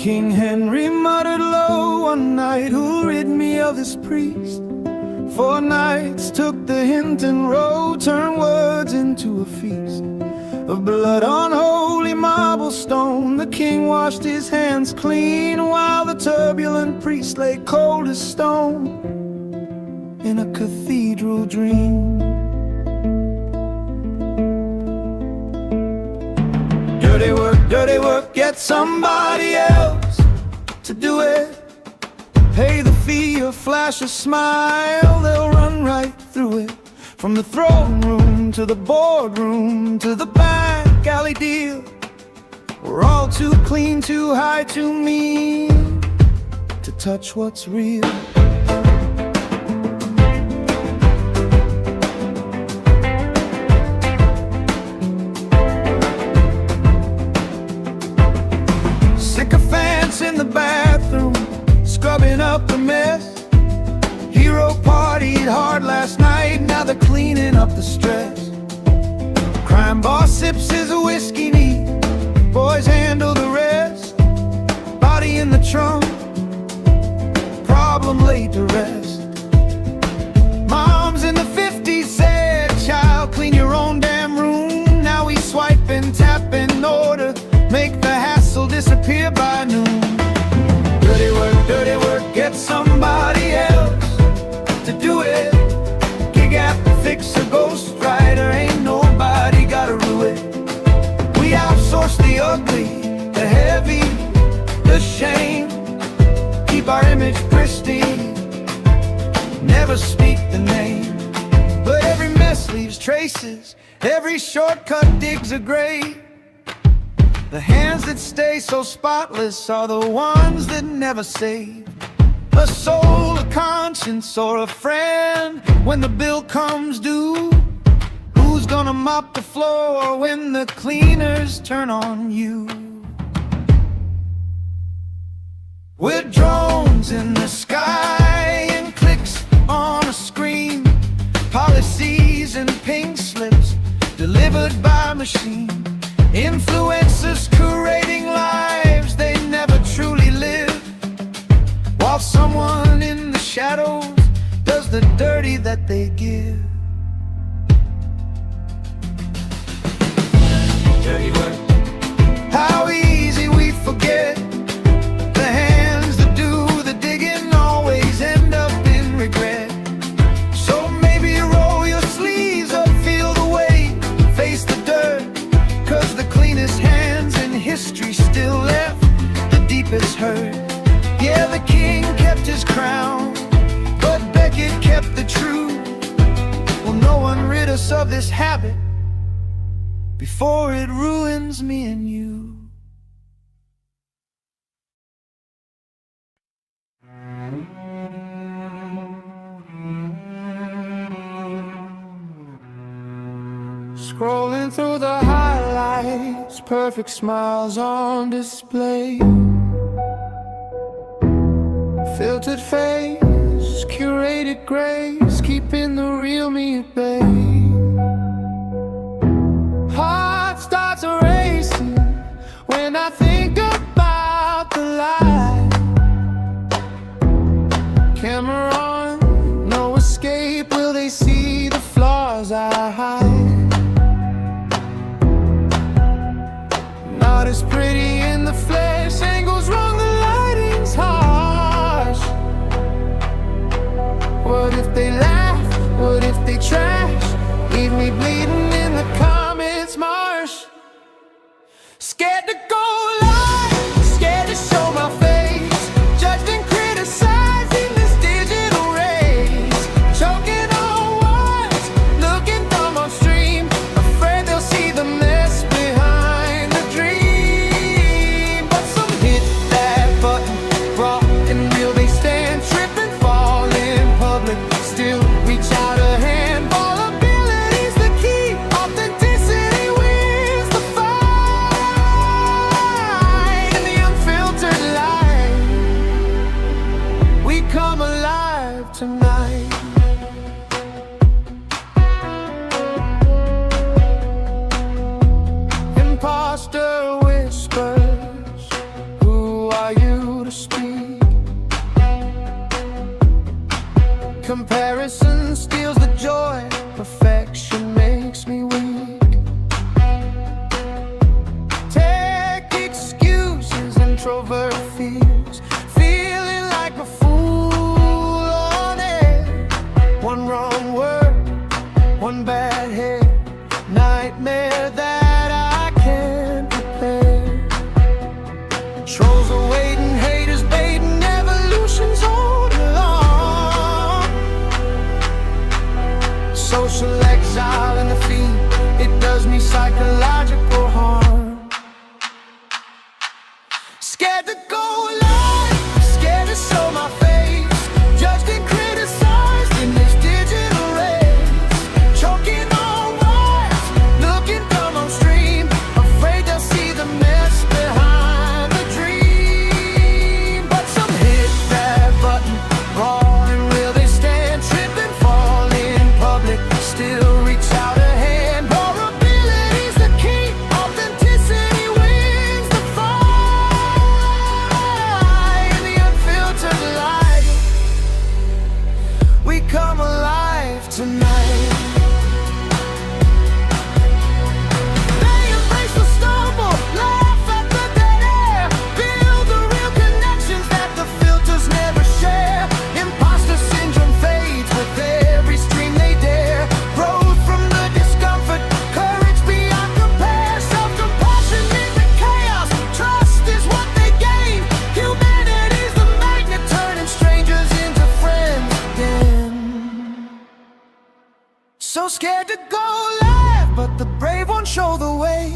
King Henry muttered low one night, "Who'll rid me of this priest?" 4 knights took the hint and rode, turned words into a feast of blood on holy marble stone. The king washed his hands clean, while the turbulent priest lay cold as stone in a cathedral dream. Dirty work, get somebody else to do it. Pay the fee or flash a smile, they'll run right through it. From the throne room to the boardroom to the back alley deal, we're all too clean, too high, too mean to touch what's real. Sycophants in the bathroom, scrubbing up the mess. Hero partied hard last night, now they're cleaning up the stress. Crime boss sips his whiskey neat, boys handle the rest. Body in the trunk, problem laid to rest. Moms in the 50s said, "Child, clean your own damn room." Now we swipe and tap in order, make the hassle disappear by noon. Dirty work, get somebody else to do it. Gig app, fix a ghost writer, ain't nobody gotta rue it. We outsource the ugly, the heavy, the shame. Keep our image pristine, never speak the name. But every mess leaves traces, every shortcut digs a grave. The hands that stay so spotless are the ones that never save. A soul, a conscience, or a friend when the bill comes due. Who's gonna mop the floor when the cleaners turn on you? We're drones in the sky and clicks on a screen. Policies and pink slips delivered by machine. Influencers curating lives they never truly live, while someone in the shadows does the dirty that they give. Dirty work. How easy we forget. The hands that do the digging always end up in regret. So maybe roll your sleeves up, feel the weight, face the dirt. 'Cause the cleanest hands in history still left the deepest hurt. Yeah, the king kept his crown, but Beckett kept the truth. Will no one rid us of this habit before it ruins me and you? Scrolling through the highlights, perfect smiles on display. Filtered face, curated grace, keeping the real me at bay. Heart starts racing when I think about the light. Camera on, no escape, will they see the flaws I hide? Not as pretty in the flesh, angles wrong, the lighting's harsh. What if they laugh? What if they trash? Leave me bleeding in the comments marsh. Scared to go live, scared to show my face, judged and criticized in this digital race. Choking on words, looking dumb on stream, afraid they'll see the mess behind the dream. But some hit that button, raw and real, they stand, trip and fall in public, still reach out a hand. Vulnerability's the key, nightmare that I can't prepare. Trolls are waiting, haters baiting, evolution's holding along. Social exile and defeat, it does me psychological harm. Scared to go live, scared to show my face, judged and criticized in this digital race. Choking on words, looking dumb on stream, afraid they'll see the mess behind the dream. But some hit that button, raw and real they stand, trip and fall in public, still reach out a hand. Vulnerability's the key, authenticity wins the fight. In the unfiltered light, we come alive tonight. They embrace the stumble, laugh at the dead air, build the real connections that the filters never share. Imposter syndrome fades with every stream they dare. Growth from the discomfort, courage beyond compare. Self-compassion in the chaos, trust is what they gain. Humanity's the magnet turning strangers into friends again. So scared to go live, but the brave ones show the way.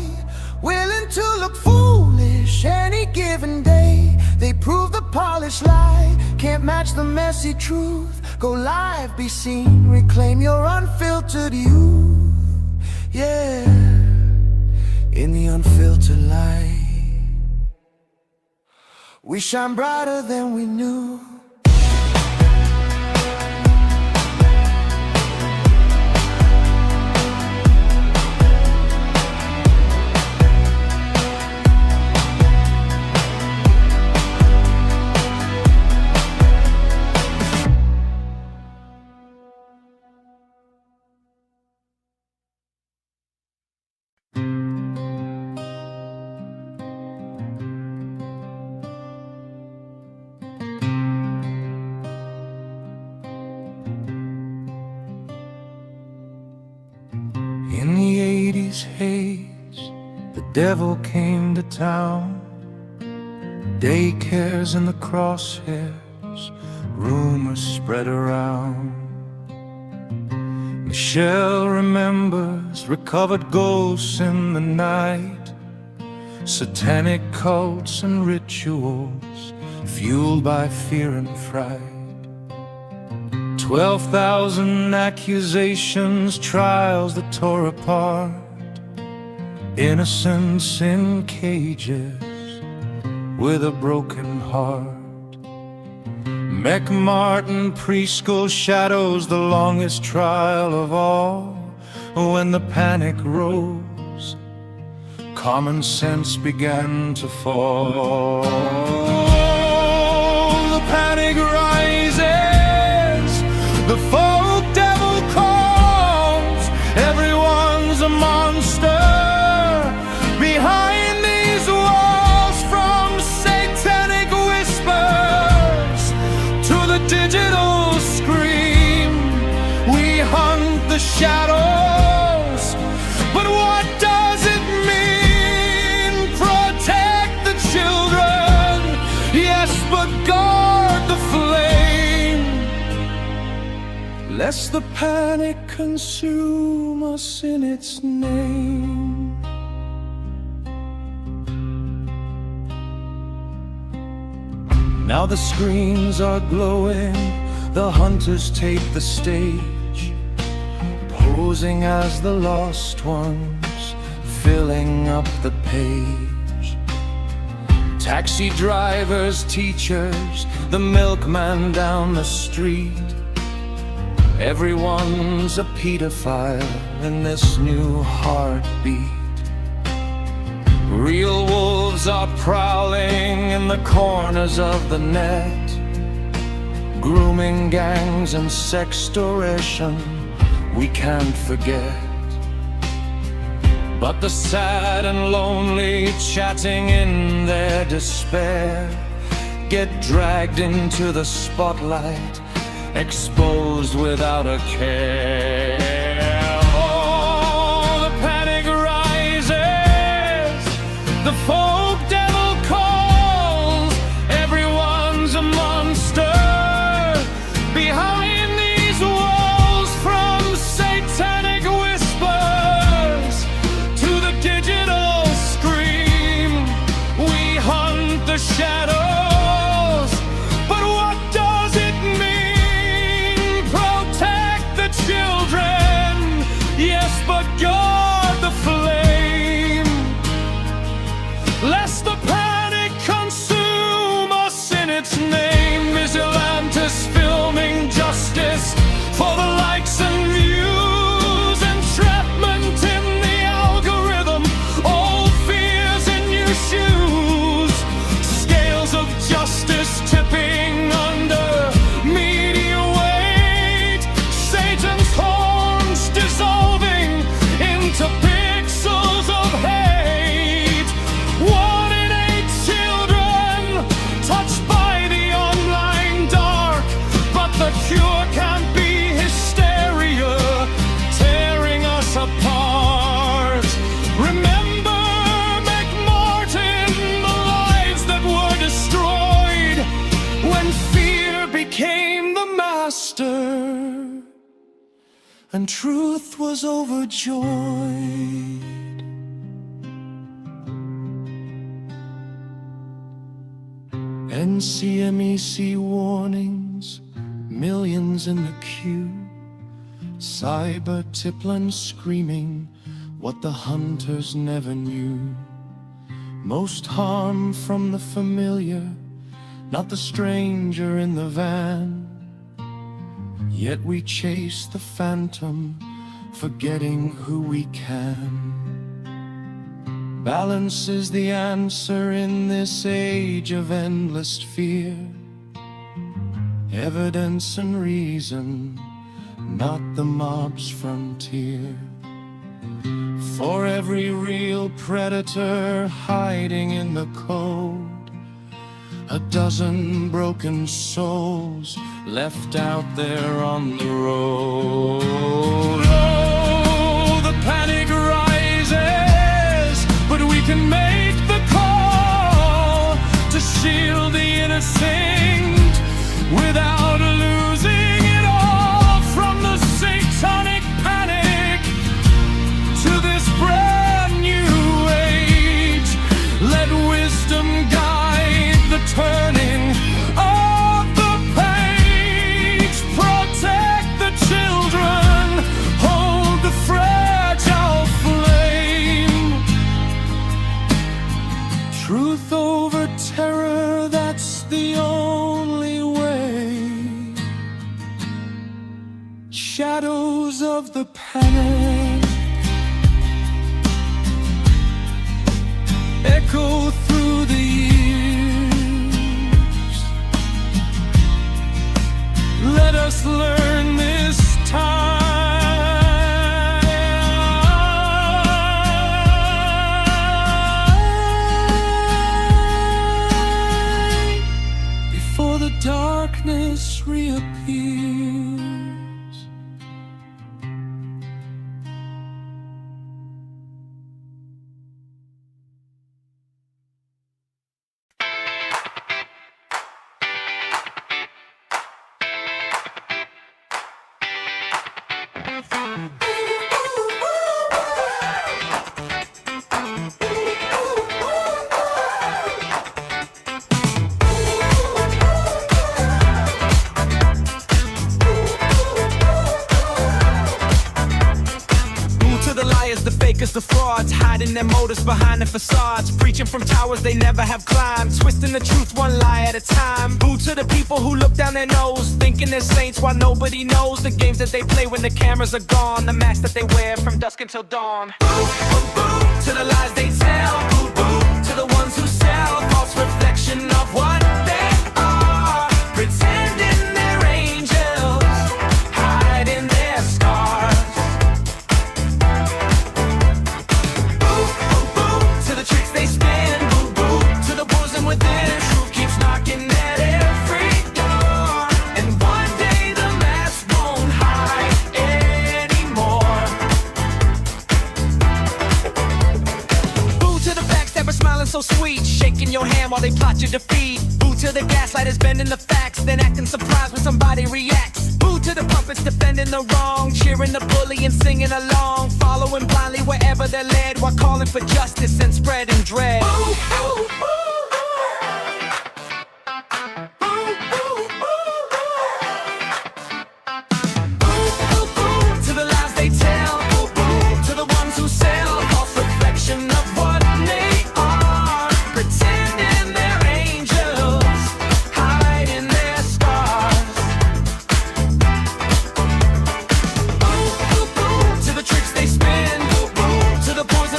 Willing to look foolish any given day. They prove the polished lie can't match the messy truth. Go live, be seen, reclaim your unfiltered youth. Yeah, in the unfiltered light, we shine brighter than we knew. In the 80s haze, the devil came to town. Daycares in the crosshairs, rumors spread around. Michelle remembers recovered ghosts in the night, satanic cults and rituals fueled by fear and fright. 12,000 accusations, trials that tore apart innocents in cages with a broken heart. McMartin preschool shadows the longest trial of all. When the panic rose, common sense began to fall. The panic rises, the folk devil calls. Everyone's a monster behind these walls. From satanic whispers to the digital scream, we hunt the shadows. But what does it mean? Protect the children, yes, but guard the flame, lest the panic consume us in its name. Now the screens are glowing, the hunters take the stage, posing as the lost ones, filling up the page. Taxi drivers, teachers, the milkman down the street, everyone's a pedophile in this new heartbeat. Real wolves are prowling in the corners of the net, grooming gangs and sextortion we can't forget. But the sad and lonely, chatting in their despair, get dragged into the spotlight, exposed without a care. Oh, the panic and truth was overjoyed. NCMEC warnings, millions in the queue. Cyber Tipland screaming what the hunters never knew. Most harm from the familiar, not the stranger in the van. Yet we chase the phantom, forgetting who we can. Balance is the answer in this age of endless fear. Evidence and reason, not the mob's frontier. For every real predator hiding in the code, a dozen broken souls left out there on the road. Oh, the panic rises, but we can make the call to shield the innocent without losing it all. From the satanic panic to this brand new age, let wisdom guide the turning of the page. Protect the children, hold the fragile flame. Truth over terror, that's the only way. Shadows of the panic echo through the years. Let us learn this time before the darkness reappears. The frauds hiding their motives behind the facades, preaching from towers they never have climbed, twisting the truth one lie at a time. Boo to the people who look down their nose, thinking they're saints while nobody knows the games that they play when the cameras are gone, the mask that they wear from dusk until dawn. Boo, boo, boo to the lies they tell. Boo, boo to the ones who sell false reflection of what they are, pretending they're angels, hiding their scars. Within, truth keeps knocking at every door, and one day the mask won't hide anymore. Boo to the backstabber smiling so sweet, shaking your hand while they plot your defeat. Boo to the gaslighters bending the facts, then acting surprised when somebody reacts. Boo to the puppets defending the wrong, cheering the bully and singing along, following blindly wherever they're led, while calling for justice and spreading dread. Boo, boo, boo.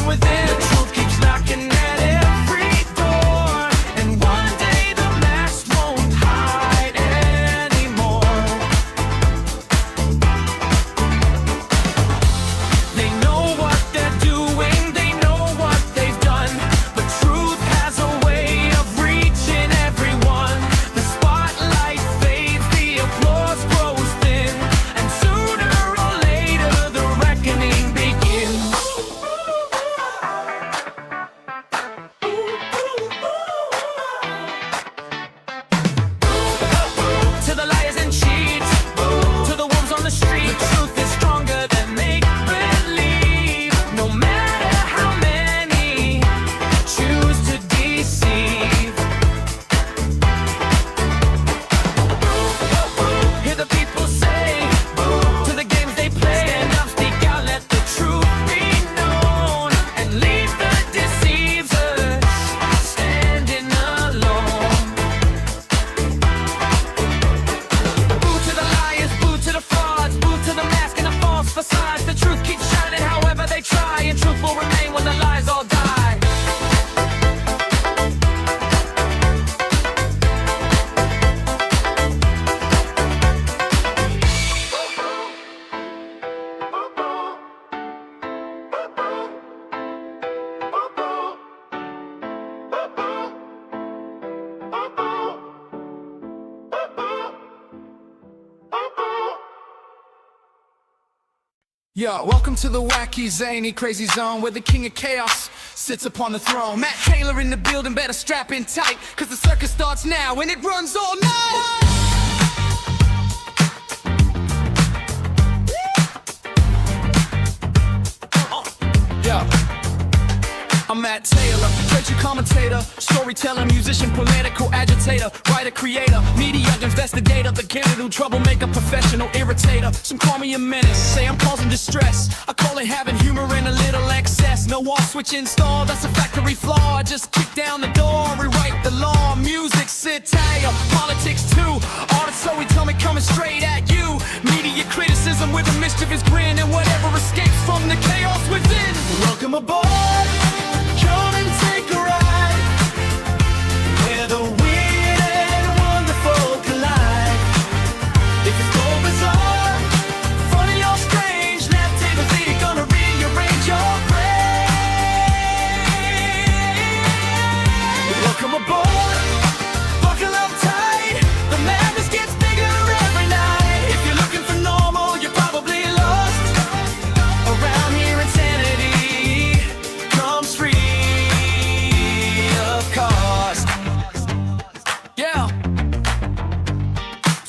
Within, the truth keeps knocking at every door. remain when the lies all die. Yo, welcome to the wacky, zany, crazy zone where the king of chaos sits upon the throne. Matt Taylor in the building, better strap in tight, cause the circus starts now and it runs all night. Yo, I'm Matt Taylor, virtue commentator, storyteller, musician, political agitator, writer, creator, media investigator, the candidate, troublemaker, professional irritator. Some call me a menace, say I'm causing distress. I call it having humor and a little excess. No wall switch installed, that's a factory flaw. I just kick down the door, rewrite the law. Music, satire, politics too. Artists so tell me coming straight at you. Media criticism with a mischievous grin and whatever escapes from the chaos within. Welcome aboard. Come and take a ride, where the weird and wonderful collide. If it's cold, bizarre, funny or strange, MattTaylorTV gonna rearrange your brain. Welcome aboard, buckle up tight, the madness gets bigger every night. If you're looking for normal, you're probably lost. Around here insanity comes free.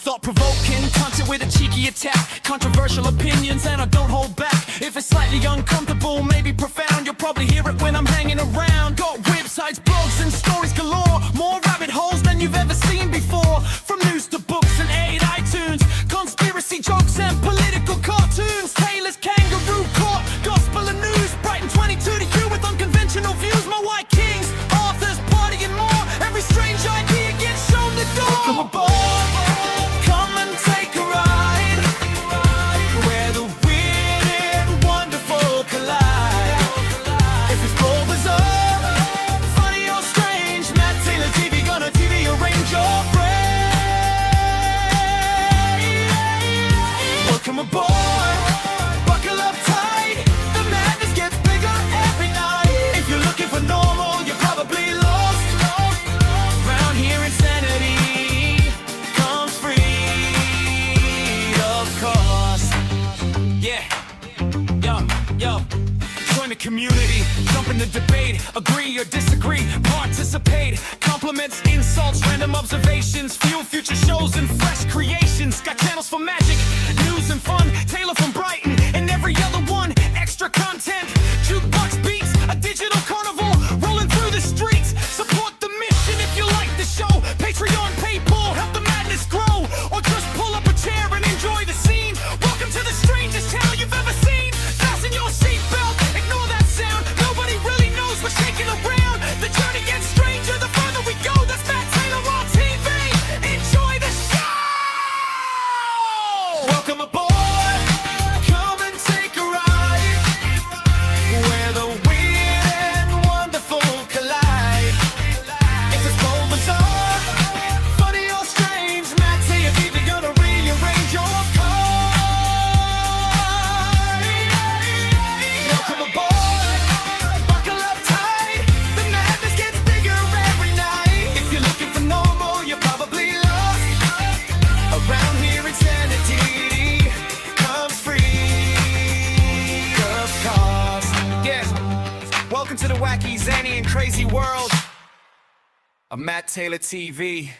Thought-provoking, content with a cheeky attack, controversial opinions and I don't hold back. If it's slightly uncomfortable, maybe profound, you'll probably hear it when I'm hanging around. Got websites, blogs and stories galore, more rabbit holes than you've ever seen before. From news to books and iTunes, conspiracy jokes and political cartoons. Taylor's kangaroo court, gospel and news, Brighton 22 to you with unconventional views. My white kings, authors, party and more, every strange idea gets shown the door. Come aboard, come and take a ride, where the weird and wonderful collide. If it's bold, bizarre, funny or strange, MattTaylorTV gonna TV arrange your brain. Welcome aboard, buckle up tight, the madness gets bigger every night. If you're looking for normal, you're probably lost. Round here insanity comes free, of course. Yeah, yo, join the community, jump in the debate, agree or disagree, participate. Compliments, insults, random observations, fuel future shows and fresh creations. Got channels for magic, news and fun, Taylor from Brighton and every other one. Extra content, jukebox beats, a digital carnival rolling through the streets. Support the mission if you like the show. Patreon, PayPal, help the madness grow, or just pull up a chair and enjoy the scene. Welcome to the strangest channel you've ever seen. Fasten your seatbelt, ignore that sound. Nobody really knows what's shaking around. The journey gets stranger the further we go. That's Matt Taylor on TV. Enjoy the show. Welcome aboard, come and take a ride, where the weird and wonderful collide. If it's bold, bizarre, funny or strange, MattTaylorTV gonna rearrange your card. Welcome aboard, buckle up tight, the madness gets bigger every night. If you're looking for normal, you're probably lost. Around here insanity comes free, of course. Yeah, welcome to the wacky, zany and crazy world of MattTaylorTV.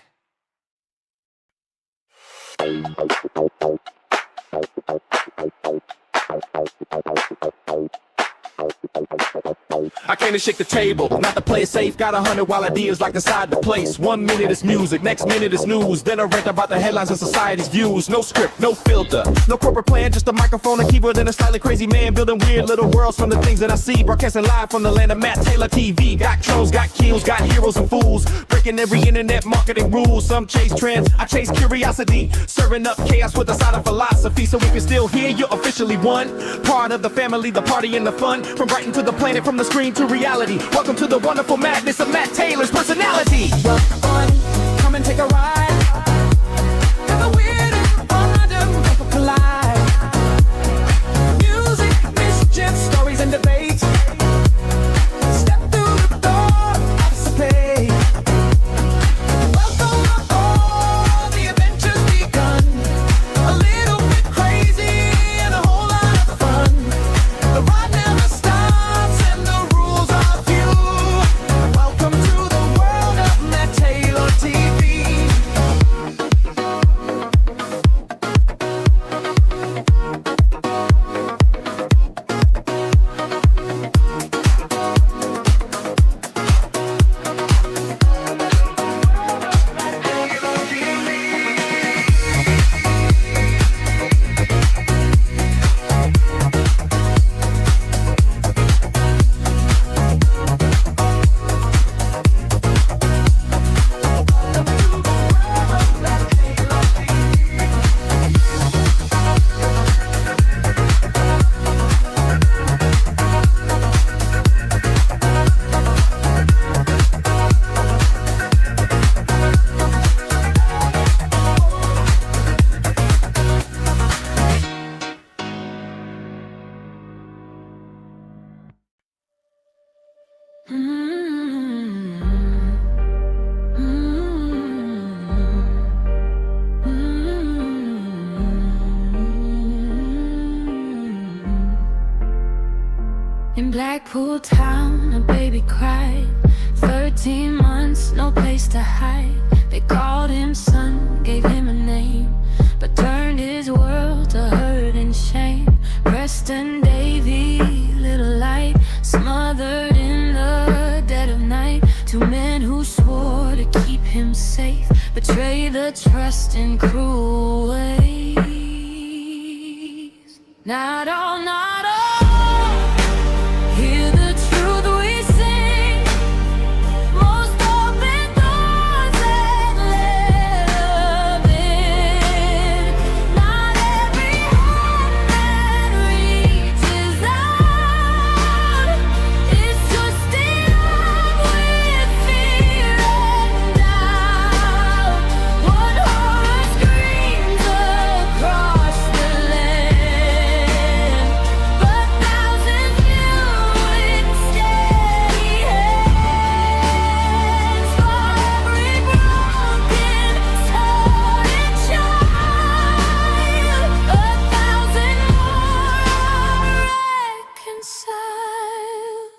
I came to shake the table, not to play it safe. Got 100 wild ideas like inside the place. 1 minute is music, next minute is news. Then I rant about the headlines and society's views. No script, no filter, no corporate plan, just a microphone, a keyboard, and a slightly crazy man building weird little worlds from the things that I see. Broadcasting live from the land of MattTaylorTV. Got trolls, got kills, got heroes and fools. Breaking every internet marketing rule. Some chase trends, I chase curiosity. Serving up chaos with a side of philosophy, so we can still hear you're officially one. Part of the family, the party and the fun. From Brighton to the planet, from the screen to reality. Welcome to the wonderful madness of Matt Taylor's personality. Come and take a ride. Got the weird and random people collide. Music, mischief, stories and debates. Step through the door, participate. Welcome aboard, the adventure's begun. A little bit crazy and a whole lot of fun. The ride never stops and the rules are few. Welcome to the world of Matt Taylor TV. In Blackpool town, a baby cried. 13 months, no place to hide. They called him son, gave him a name, but turned his world to hurt and shame. Preston Davy, little light, smothered in the dead of night. Two men who swore to keep him safe, betray the trust in cruel ways. Not all, not all. Hear the truth we sing. Most open doors and love in. Not every hand that reaches out is twisted up with fear and doubt. One horror screams across the land, but thousands view with steady hands. For every broken, sordid child, 1,000 more are reconciled.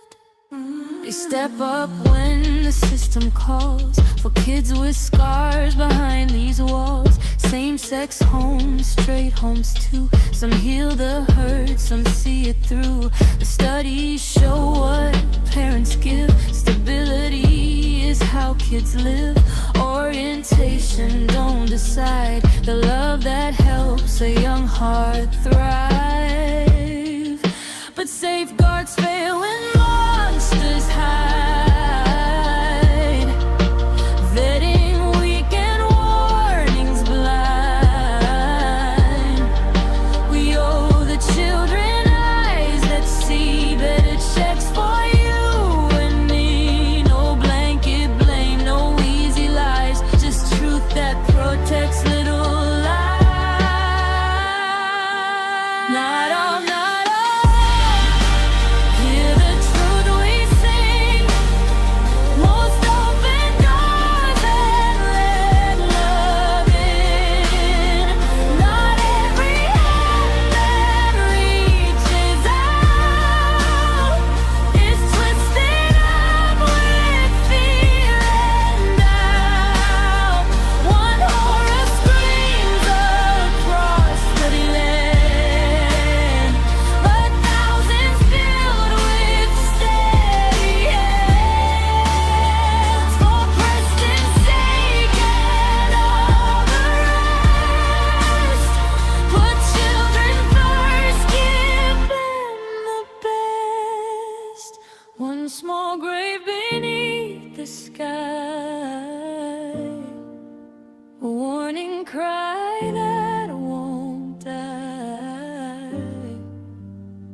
They step up when the system calls for kids with scars behind these walls. Same-sex homes, straight homes too. Some heal the hurt, some see it through. The studies show what parents give. Stability is how kids live. Orientation don't decide the love that helps a young heart thrive. But safeguards fail when monsters hide. Vetting weak and warnings blind. We owe the children eyes that see, better checks for you and me. No blanket blame, no easy lies, just truth that protects little lives. Not all, not all. Hear the truth we sing. Most open doors and let love in. Not every hand that reaches out is twisted up with fear and doubt. One horror screams across the land, but thousands filled with steady hands. For Preston's sake and all the rest, put children first, give them the best. One small grave beneath the sky, a warning cry that won't die.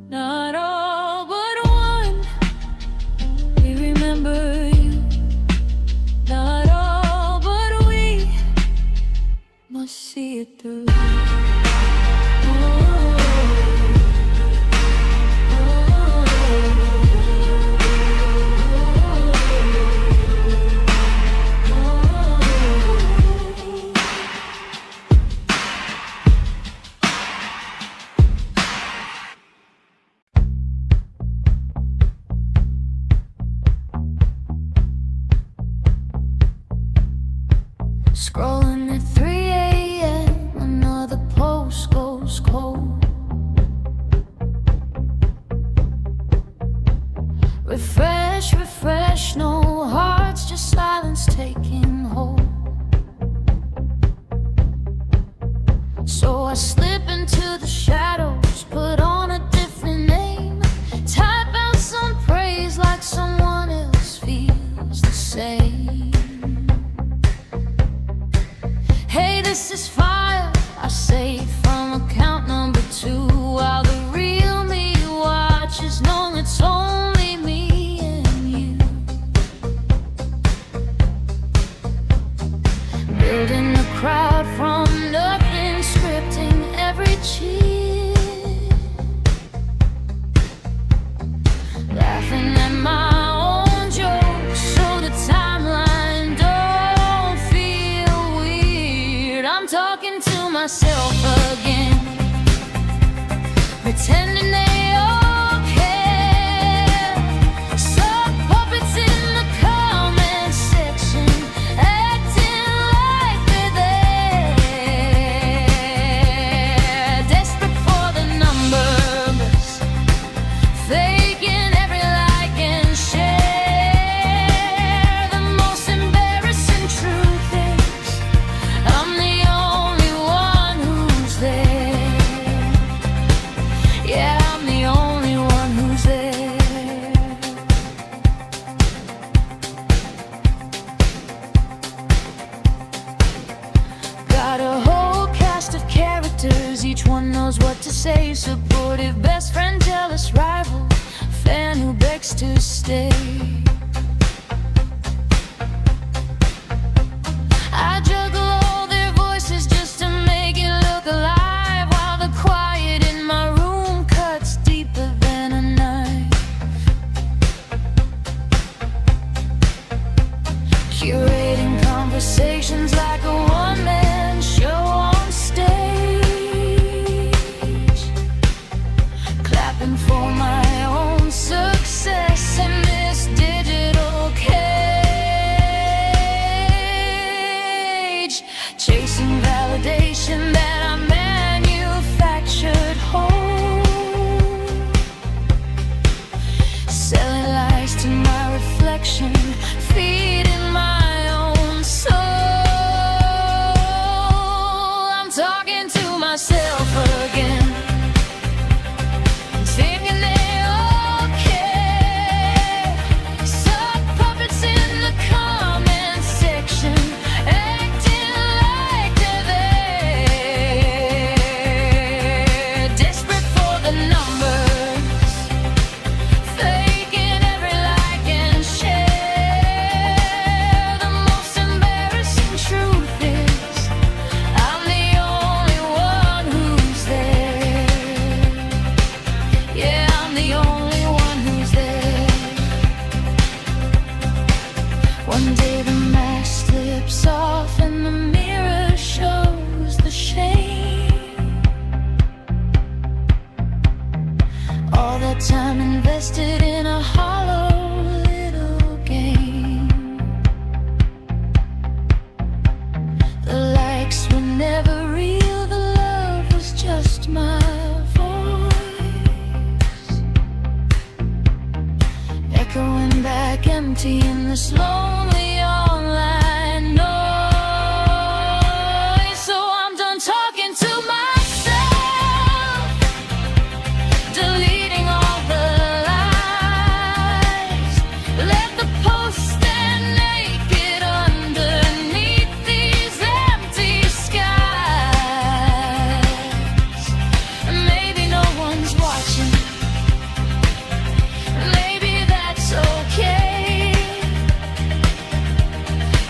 Not all, but Scrolling at 3 a.m. Another post goes cold. Refresh, refresh, no hearts, just silence taking hold. So I slip into the shadows, put on a different name, type out some praise like someone else feels the same. Hey, this is fire, I say from account number 2, while the real me watches, knowing it's only me and you. Building a crowd from nothing, scripting every cheer, laughing at my own jokes so the timeline don't feel weird. I'm talking to myself again, pretending they all care. Sock puppets in the comment section, acting like they're there, desperate for the numbers, faking every like and share. The most embarrassing truth is I'm the only one who's there. Yeah, I'm the only one who's there. Got a whole cast of characters, each one knows what to say. Supportive best friend, jealous rival, fan who begs to stay. I juggle all their voices just to make it look alive, while the quiet in my room cuts deeper than a knife. Curating conversations like a one-man show on stage, clapping for my own success in this digital cage, chasing validation that I manufactured whole, selling lies to my reflection, feeding my own soul. I'm talking to myself again, thinking they all care. Sock puppets in the comment section, acting like they're there, desperate for the numbers, faking every like and share. The most embarrassing truth is I'm the only one who's there. Yeah, I'm the only one who's there. One day the mask slips off and the mirror shows the shame. All that time invested in a hollow little game. The likes were never real, the love was just my voice, echoing back empty in this lonely online noise. So I'm done talking to myself, deleting all the lies. Let the post stand naked underneath these empty skies. Maybe no one's watching, maybe that's okay,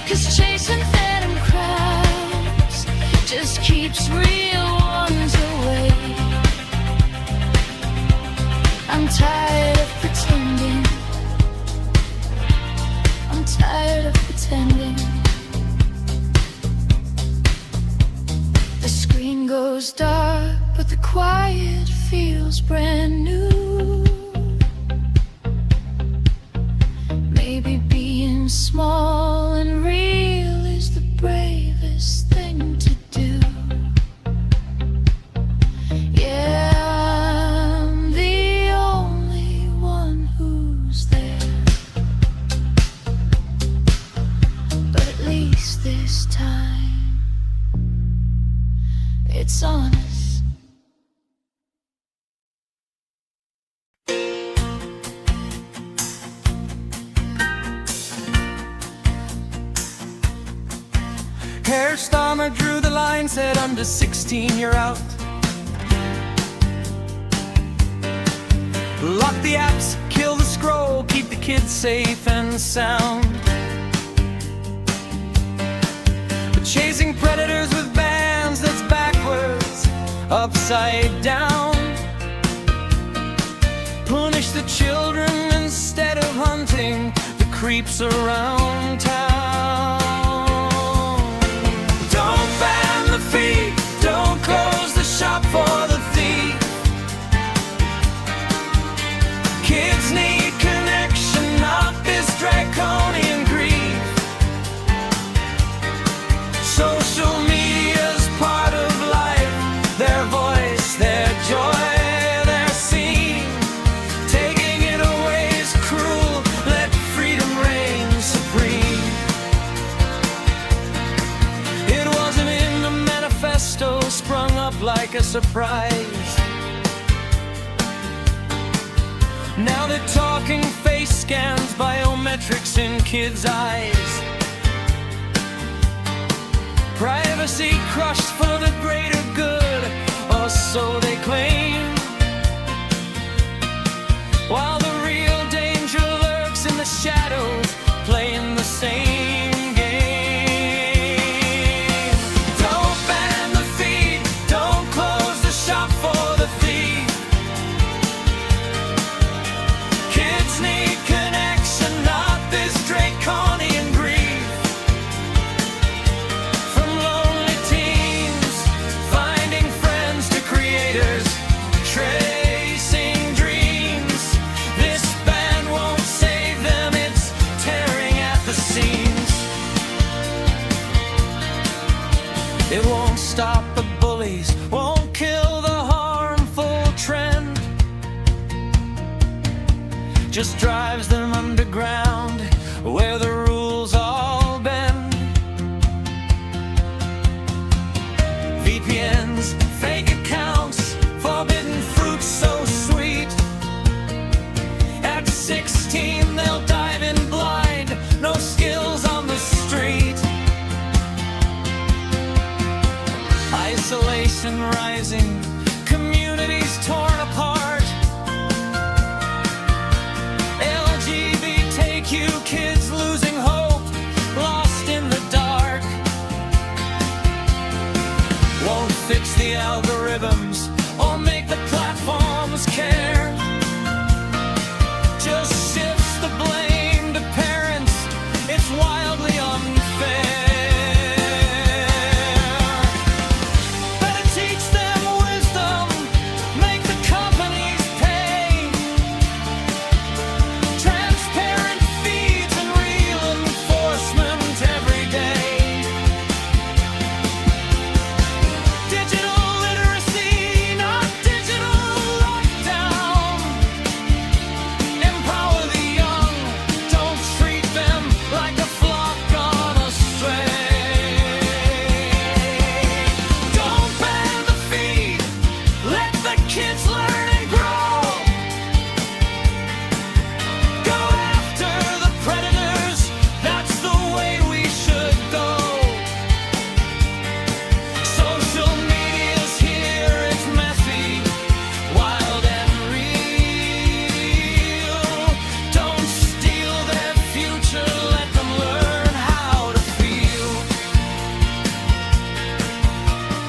'cause chasing phantom crowds just keeps real ones away. I'm tired of pretending, I'm tired of pretending. The screen goes dark, but the quiet feels brand new. Maybe being small and real is the bravest Mayor Starmer drew the line, said under 16 you're out. Lock the apps, kill the scroll, keep the kids safe and sound. But chasing predators with bands, that's backwards, upside down. Punish the children instead of hunting the creeps around town. Don't ban the feed, don't close the shop for the thief. Kids need connection, not this draconian grief. Social media's part of life, their voice, their joy, their scene. Taking it away is cruel, let freedom reign supreme. It wasn't in the manifesto, sprung up like a surprise. Now they're talking face scans, biometrics in kids' eyes. Privacy crushed for the greater good, or so they claim. While the real danger lurks in the shadows, playing the same game. Don't ban the feed, don't close the shop for the thief. Kids need connection, not this draconian grief. From lonely teens, finding friends, to creators, tracing dreams. This ban won't save them, it's tearing at the seams. It won't stop the bullies, won't kill the harmful trend. Just drives them underground, where the rules all bend. VPNs, fake accounts, forbidden fruit so sweet. At 16 they'll dive in blind, no skills on the street. Isolation rising, communities torn apart. LGBTQ kids losing hope, lost in the dark. Won't fix the algorithms or make the platforms care. Just shifts the blame to parents, it's wildly unfair. Better teach them wisdom, make the companies pay. Transparent feeds and real enforcement every day. Digital literacy, not digital lockdown. Empower the young, don't treat them like a flock gone astray. Don't ban the feed, let the kids learn and grow. Go after the predators, that's the way we should go. Social media's here, it's messy, wild and real. Don't steal their future, let them learn how to feel.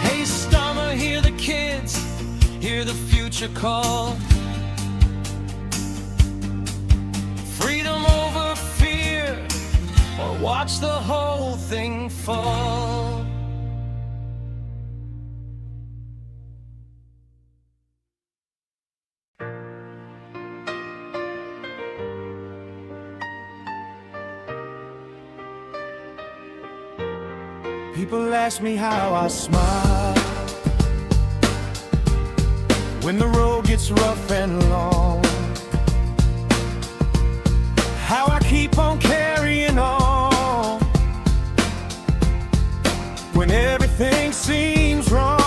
Hey Starmer, hear the kids, hear the future call. Freedom over fear, or watch the whole thing fall. People ask me how I smile when the road gets rough and long. How I keep on carrying on when everything seems wrong.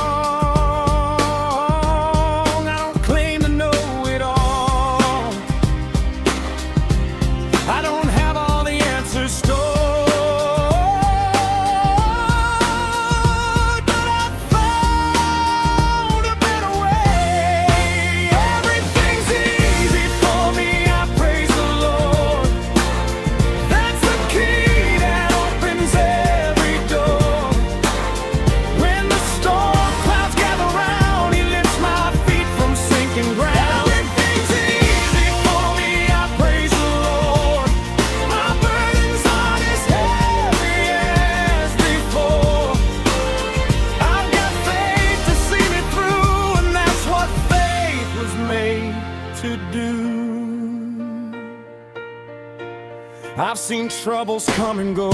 I don't claim to know it all. I don't have all the answers stored. I've seen troubles come and go.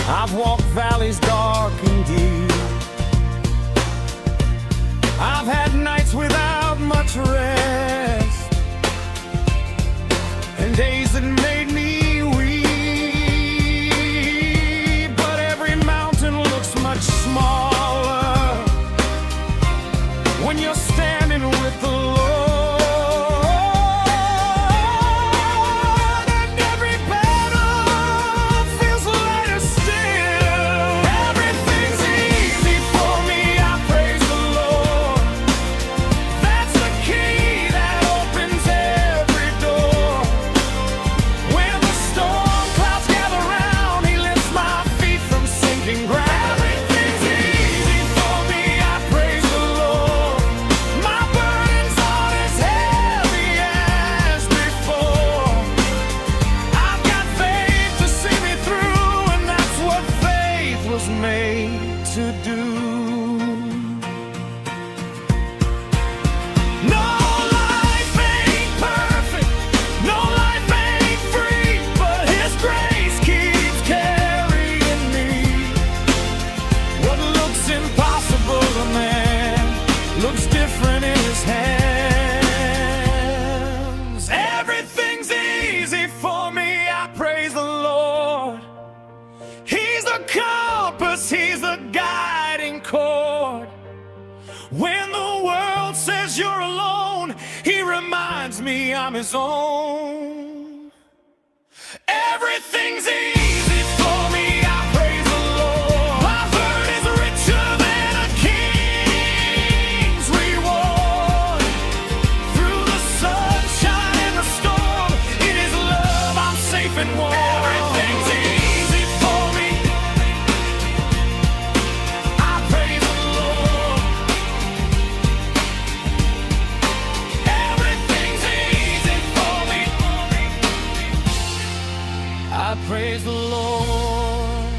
I've walked valleys dark and deep. I've had nights without much rest, and days that made me weep. But every mountain looks much smaller when you're standing with the Lord. Made to do. No life ain't perfect, no life ain't free, but His grace keeps carrying me. What looks impossible to man looks different in His hands. Everything's easy for me, I praise the Lord. He's the compass, He's the guiding cord. When the world says you're alone, He reminds me I'm His own. Everything's easy for me, I praise the Lord. My burden is richer than a king's reward. Through the sunshine and the storm, in His love I'm safe and warm. Everything's easy. I praise the Lord.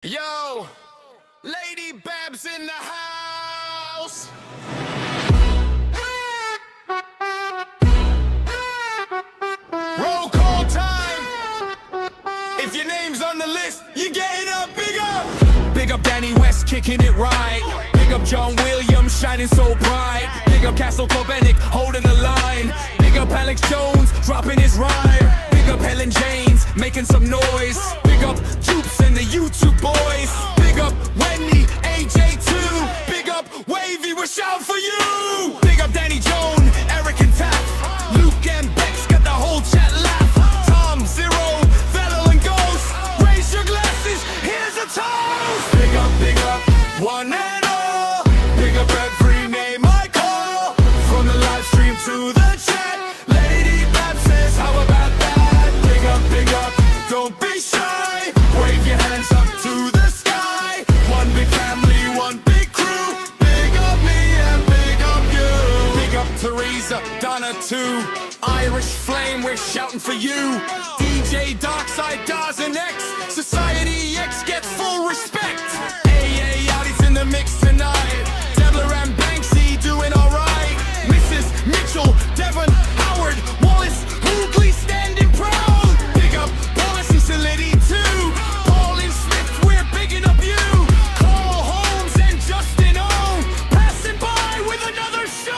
Yo, Lady Babs in the house. Roll call time. If your name's on the list, you're getting up. Big up. Big up Danny West, kicking it right. Big up John Williams, shining so bright. Big up Castle Corbenic, holding the line. Big up Alex Jones, dropping his rhyme. Big up Helen James, making some noise. Big up Jupes and the YouTube boys. Big up Wendy, AJ2. Big up Wavy, we're shouting for you. Big up Danny Jones, Eric and Taff. Luke and Bex got the whole chat laugh. Tom, Zero, Velo and Ghost. Raise your glasses, here's a toast. Big up, one and all. Big up every name I call. From the live stream to the chat. Lady Bab says, how about that? Big up, don't be shy. Wave your hands up to the sky. One big family, one big crew. Big up me and big up you. Big up Teresa, Donna too. Irish Flame, we're shouting for you. DJ Darkside, Daz and X. Society X gets full respect. AA Audie's in the mix tonight. Debler and Banksy doing alright. Mrs. Mitchell, Devon, Howard, Wallace, Hoogley standing proud. Big up Wallace and Solidity too. Paul and Smith, we're bigging up you. Carl Holmes and Justin O. Passing by with another show.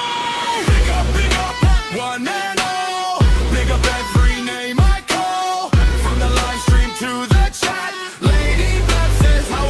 Big up, one and all. Big up every name I call. From the live stream to the chat. Lady Bab says, how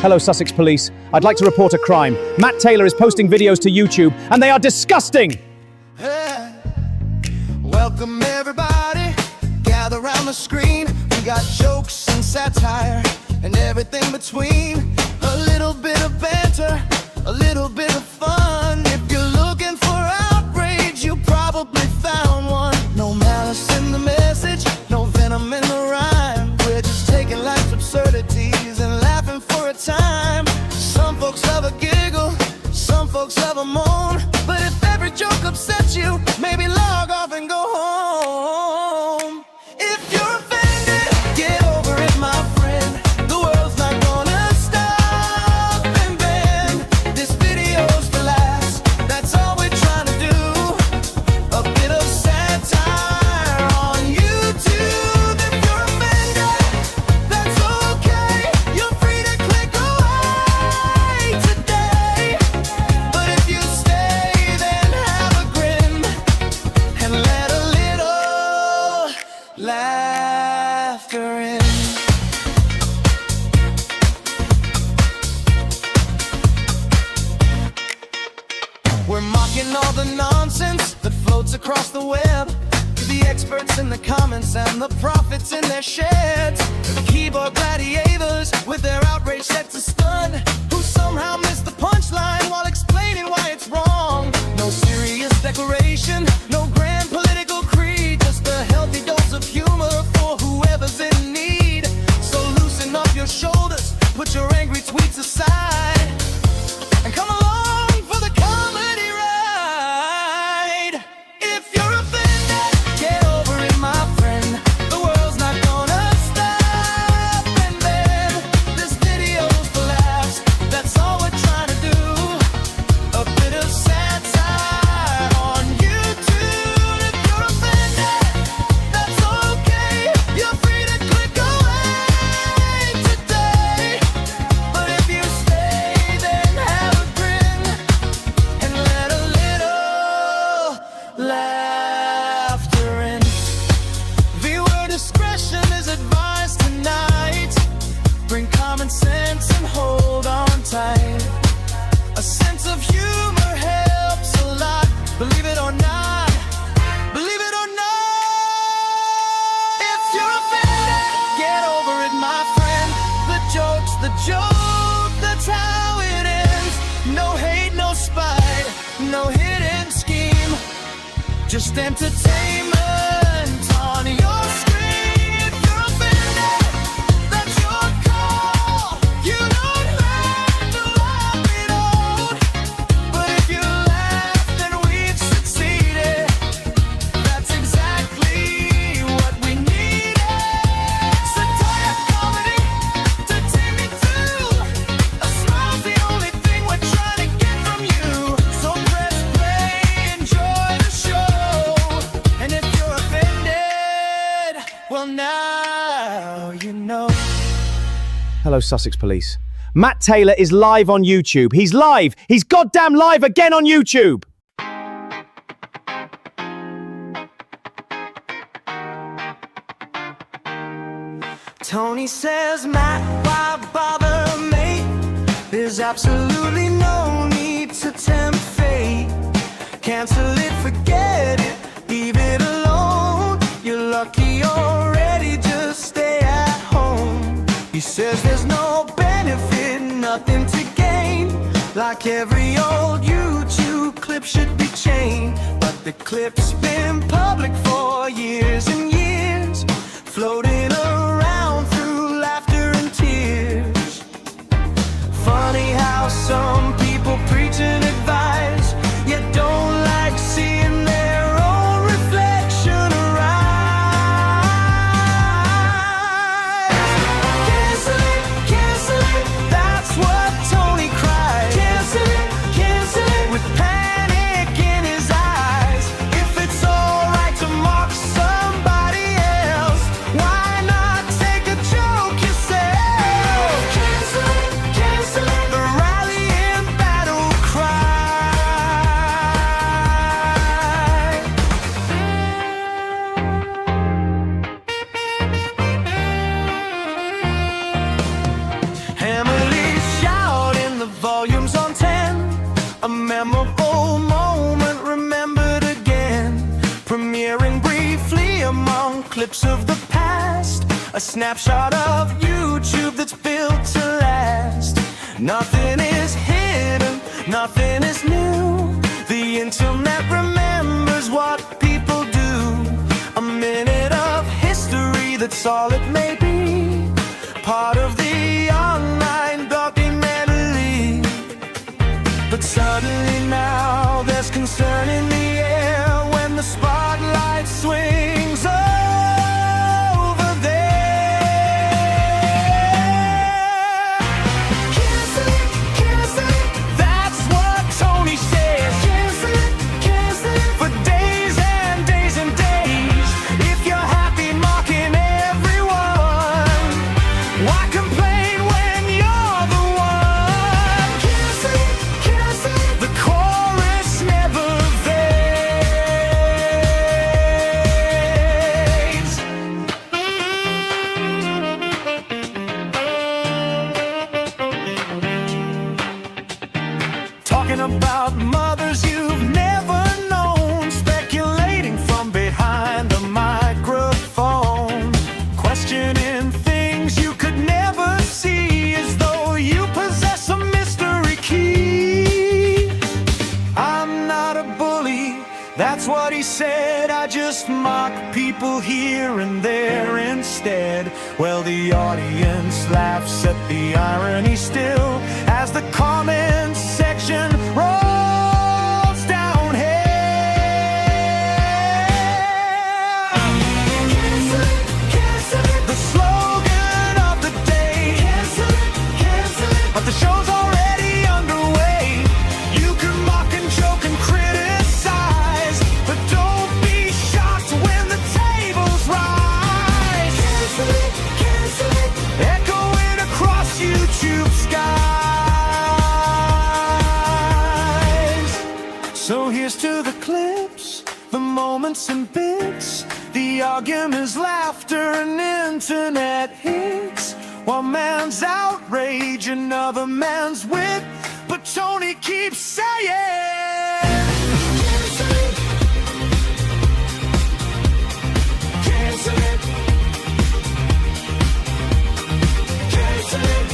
Hello, Sussex Police. I'd like to report a crime. Matt Taylor is posting videos to YouTube, and they are disgusting! Hey, welcome everybody, gather around the screen. We got jokes and satire and everything between. A little bit of banter, a little bit of fun. If you're looking for outrage, you probably found one. No malice in the message, no venom in the rhyme. We're just taking life's absurdities and laughing for a time. Some folks love a giggle, some folks love a moan. But if every joke upsets you, maybe log off and go home. If you're offended, get over it, my friend. The world's not gonna stop and bend. This video's for laughs, that's all we're trying to do. A bit of satire on YouTube. If you're offended, that's okay. You're free to click away today. But if you stay, then have a grin and let a little laughter in. We're mocking all the nonsense that floats across the web. The experts in the comments and the prophets in their sheds. The keyboard gladiators with their outrage set to stun, who somehow missed the punchline while explaining why it's wrong. No serious declaration, no grand political creed, just a healthy dose of humor for whoever's in need. So loosen up your shoulders, put your angry tweets aside, and come along for the comedy ride. If you're offended, get over it, my friend. The world's not gonna stop and bend. This video's for laughs, that's all we're trying to do. A bit of satire on YouTube. If you're offended, that's okay. You're free to click away today. But if you stay, then have a grin and let a little laughter in. Viewer discretion is advised tonight. Bring common sense and hold on tight. A sense of humor helps a lot. Believe it or not. Believe it or not. If you're offended, get over it, my friend. The joke's the joke, that's how it ends. No hate, no spite, no hidden scheme. Just entertainment on your screen. If you're offended, that's your call. You don't have to laugh it out. But if you laugh, then we've succeeded. That's exactly what we needed. Satire comedy to take me to a smile's the only thing we're trying to get from you. So press play, enjoy the show. And if you're offended, well, now you know. Hello, Sussex Police. Matt Taylor is live on YouTube. He's live! He's goddamn live again on YouTube! Tony says, Matt, why bother, mate? There's absolutely no need to tempt fate. Cancel it, forget it, leave it alone. You're lucky already, just stay at home. He says there's no benefit, nothing to gain. Like every old YouTube clip should be chained. But the clip's been public for years and years, floating around through laughter and tears. Funny how some people preach and advise, yet don't like seeing their own reflection arise. Cancel it, that's what Tony cries. Cancel it, with panic in his eyes. If it's alright to mock somebody else, why not take a joke yourself? Cancel it, the rallying battle cry. clips of the past, a snapshot of YouTube that's built to last. Nothing is hidden, nothing is new. The internet remembers what people do. A minute of history, that's all it may be. Part of the online documentary. But suddenly now there's concern in the air when the spotlight swings over there. Cancel it, cancel it. That's what Tony says. Cancel it, cancel it. For days and days and days. If you're happy mocking everyone, why complain when you're the one? Cancel it, cancel it. The chorus never fades. Talking about mothers you've never known, speculating from behind the microphone, questioning things you could never see, as though you possess a mystery key. I'm not a bully, that's what he said. I just mock people here and there instead. Well, the audience laughs at the irony still, as the comments section rolls downhill. Cancel it, cancel it. The slogan of the day. Cancel it, cancel it. But the show's already underway. You can mock and joke and criticize, but don't be shocked when the tables rise. Cancel it, cancel it. Echoing across YouTube skies. So here's to the clips, the moments and bits, the arguments, laughter, and internet hits. One man's outrage, another man's wit, but Tony keeps saying, cancel it, cancel it, cancel it,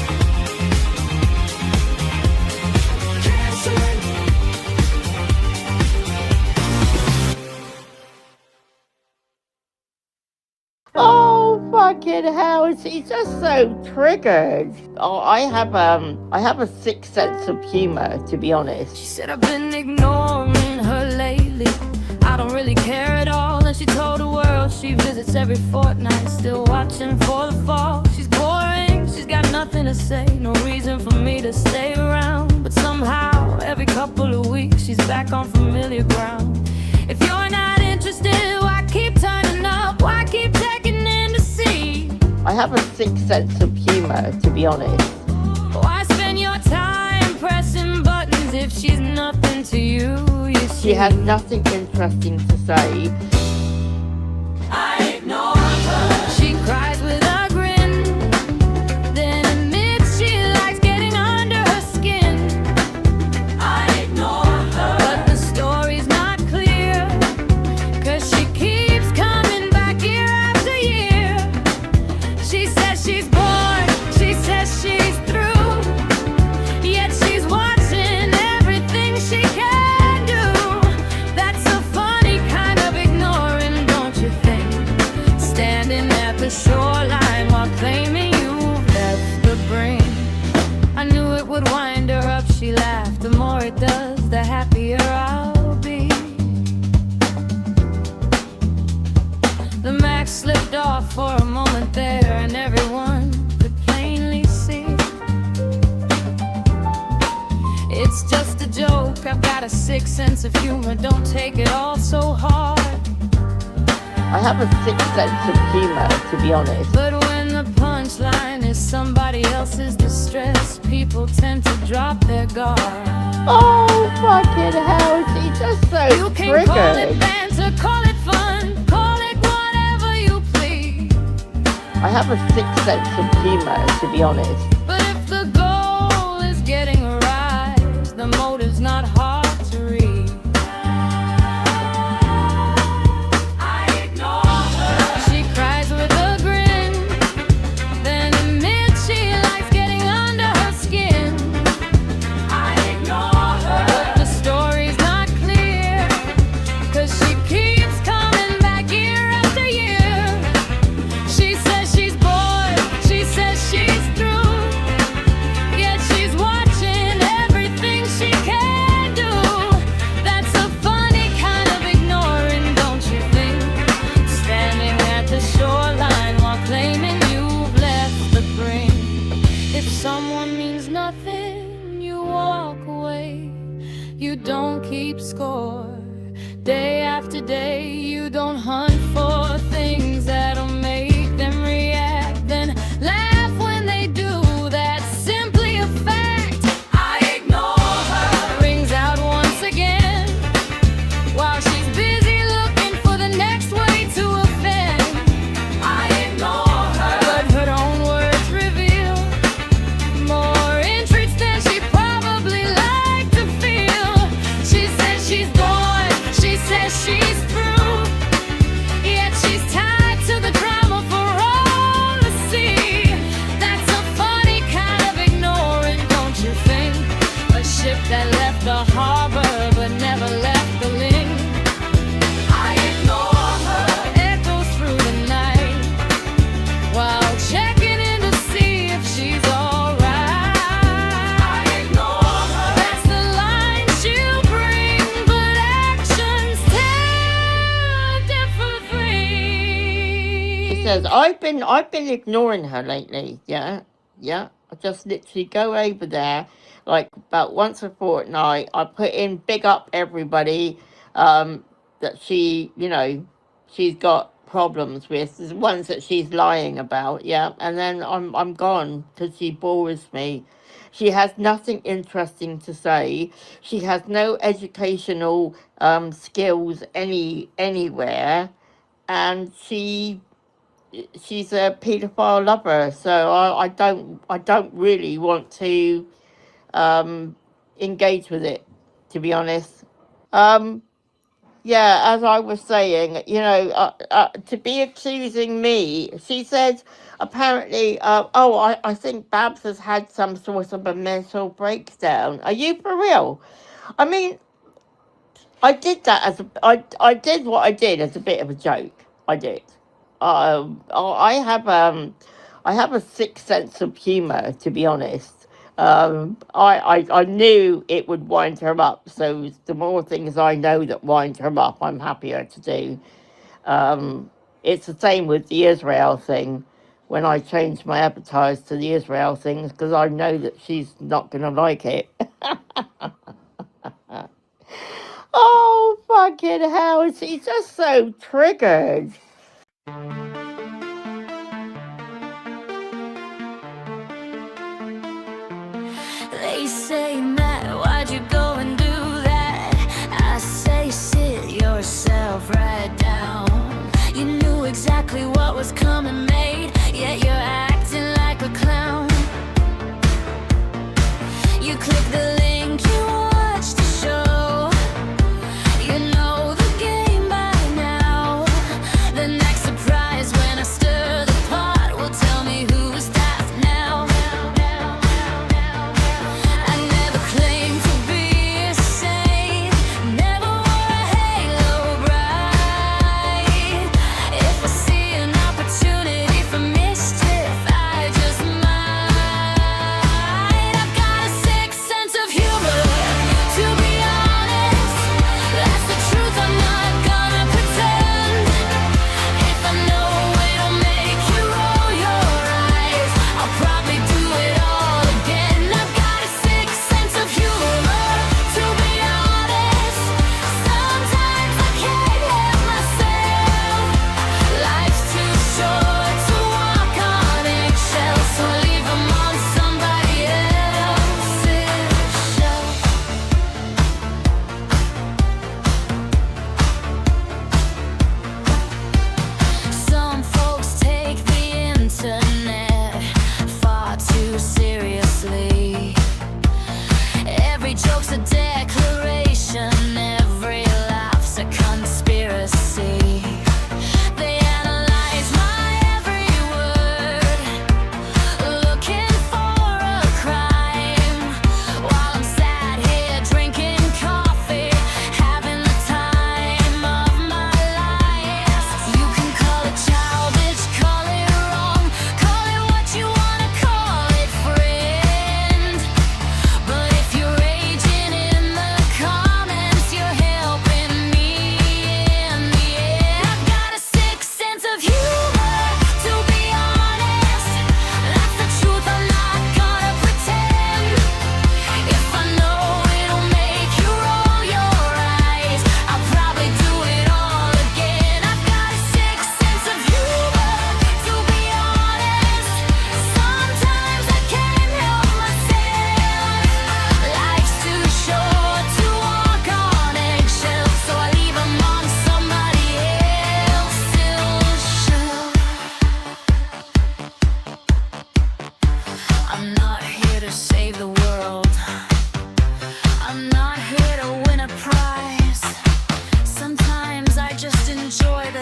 cancel it. Oh fucking hell! He's just so triggered. Oh, I have a sick sense of humor, to be honest. She said I've been ignoring her lately. I don't really care at all. And she told the world she visits every fortnight, still watching for the fall. She's boring, she's got nothing to say, no reason for me to stay around. But somehow, every couple of weeks, she's back on familiar ground. If you're not interested, why keep turning up? Why keep checking in to see? I have a sick sense of humor, to be honest. Why spend your time pressing buttons if she's nothing to you? You see, She has nothing interesting to say. I ignore her. She cries with a grin, then admits she likes getting under her skin. I ignore her, but the story's not clear, 'cause she keeps coming back year after year. She says she's bored, she says she's through, yet she's watching everything she can do. That's a funny kind of ignoring, don't you think? Standing at the shoreline while claiming you've left the brink. I knew it would wind her up, she laughed. The more it does, the happier I'll be. The mask slipped off for a moment there, and everyone could plainly see. It's just a joke, I've got a sick sense of humor, don't take it all so hard. I have a sick sense of humor, to be honest. But when the punchline is somebody else's distress, people tend to drop their guard. Oh fucking hell! He's just so You can call it triggered. banter, call it fun, call it whatever you please. I have a sick sense of humor, to be honest. But if the goal is getting a rise, the motive's not hard to read. I ignore her. She cries say you don't hunt for things that'll make them react, then laugh when they do. That's simply a fact. I ignore her. Rings out once again while she's busy looking for the next way to offend. I ignore her, but her own words reveal more intrigues than she probably liked to feel. She says she's bored, she says she's through, yet she's tied to the drama for all to see. That's a funny kind of ignoring, don't you think? A ship that left the harbor but never left the link. I ignore her. Echoes through the night while checking in to see if she's alright. I ignore her. That's the line she'll bring, but actions tell different things. He says, I've been ignoring her lately. Yeah. I just literally go over there like about once a fortnight. I put in big up everybody that she, she's got problems with, the ones that she's lying about, yeah, and then I'm gone because she bores me. She has nothing interesting to say. She has no educational skills anywhere, and she's a paedophile lover. So I don't really want to engage with it, to be honest. Yeah, as I was saying, to be accusing me, she said, apparently, I think Babs has had some sort of a mental breakdown. Are you for real? I mean, I did that I did what I did as a bit of a joke. I did. I have a sick sense of humour, to be honest. I knew it would wind her up, so the more things I know that wind her up, I'm happier to do. It's the same with the Israel thing, when I changed my avatars to the Israel things, because I know that she's not going to like it. Oh, fucking hell, she's just so triggered. They say, Matt, why'd you go and do that? I say, sit yourself right down. You knew exactly what was coming, mate, yet you're acting like a clown. You click the link, you watch the show. You know the game by now. The next surprise when I stir the pot will tell me who's daft now. I never claimed to be a saint, never wore a halo bright. If I see an opportunity for mischief,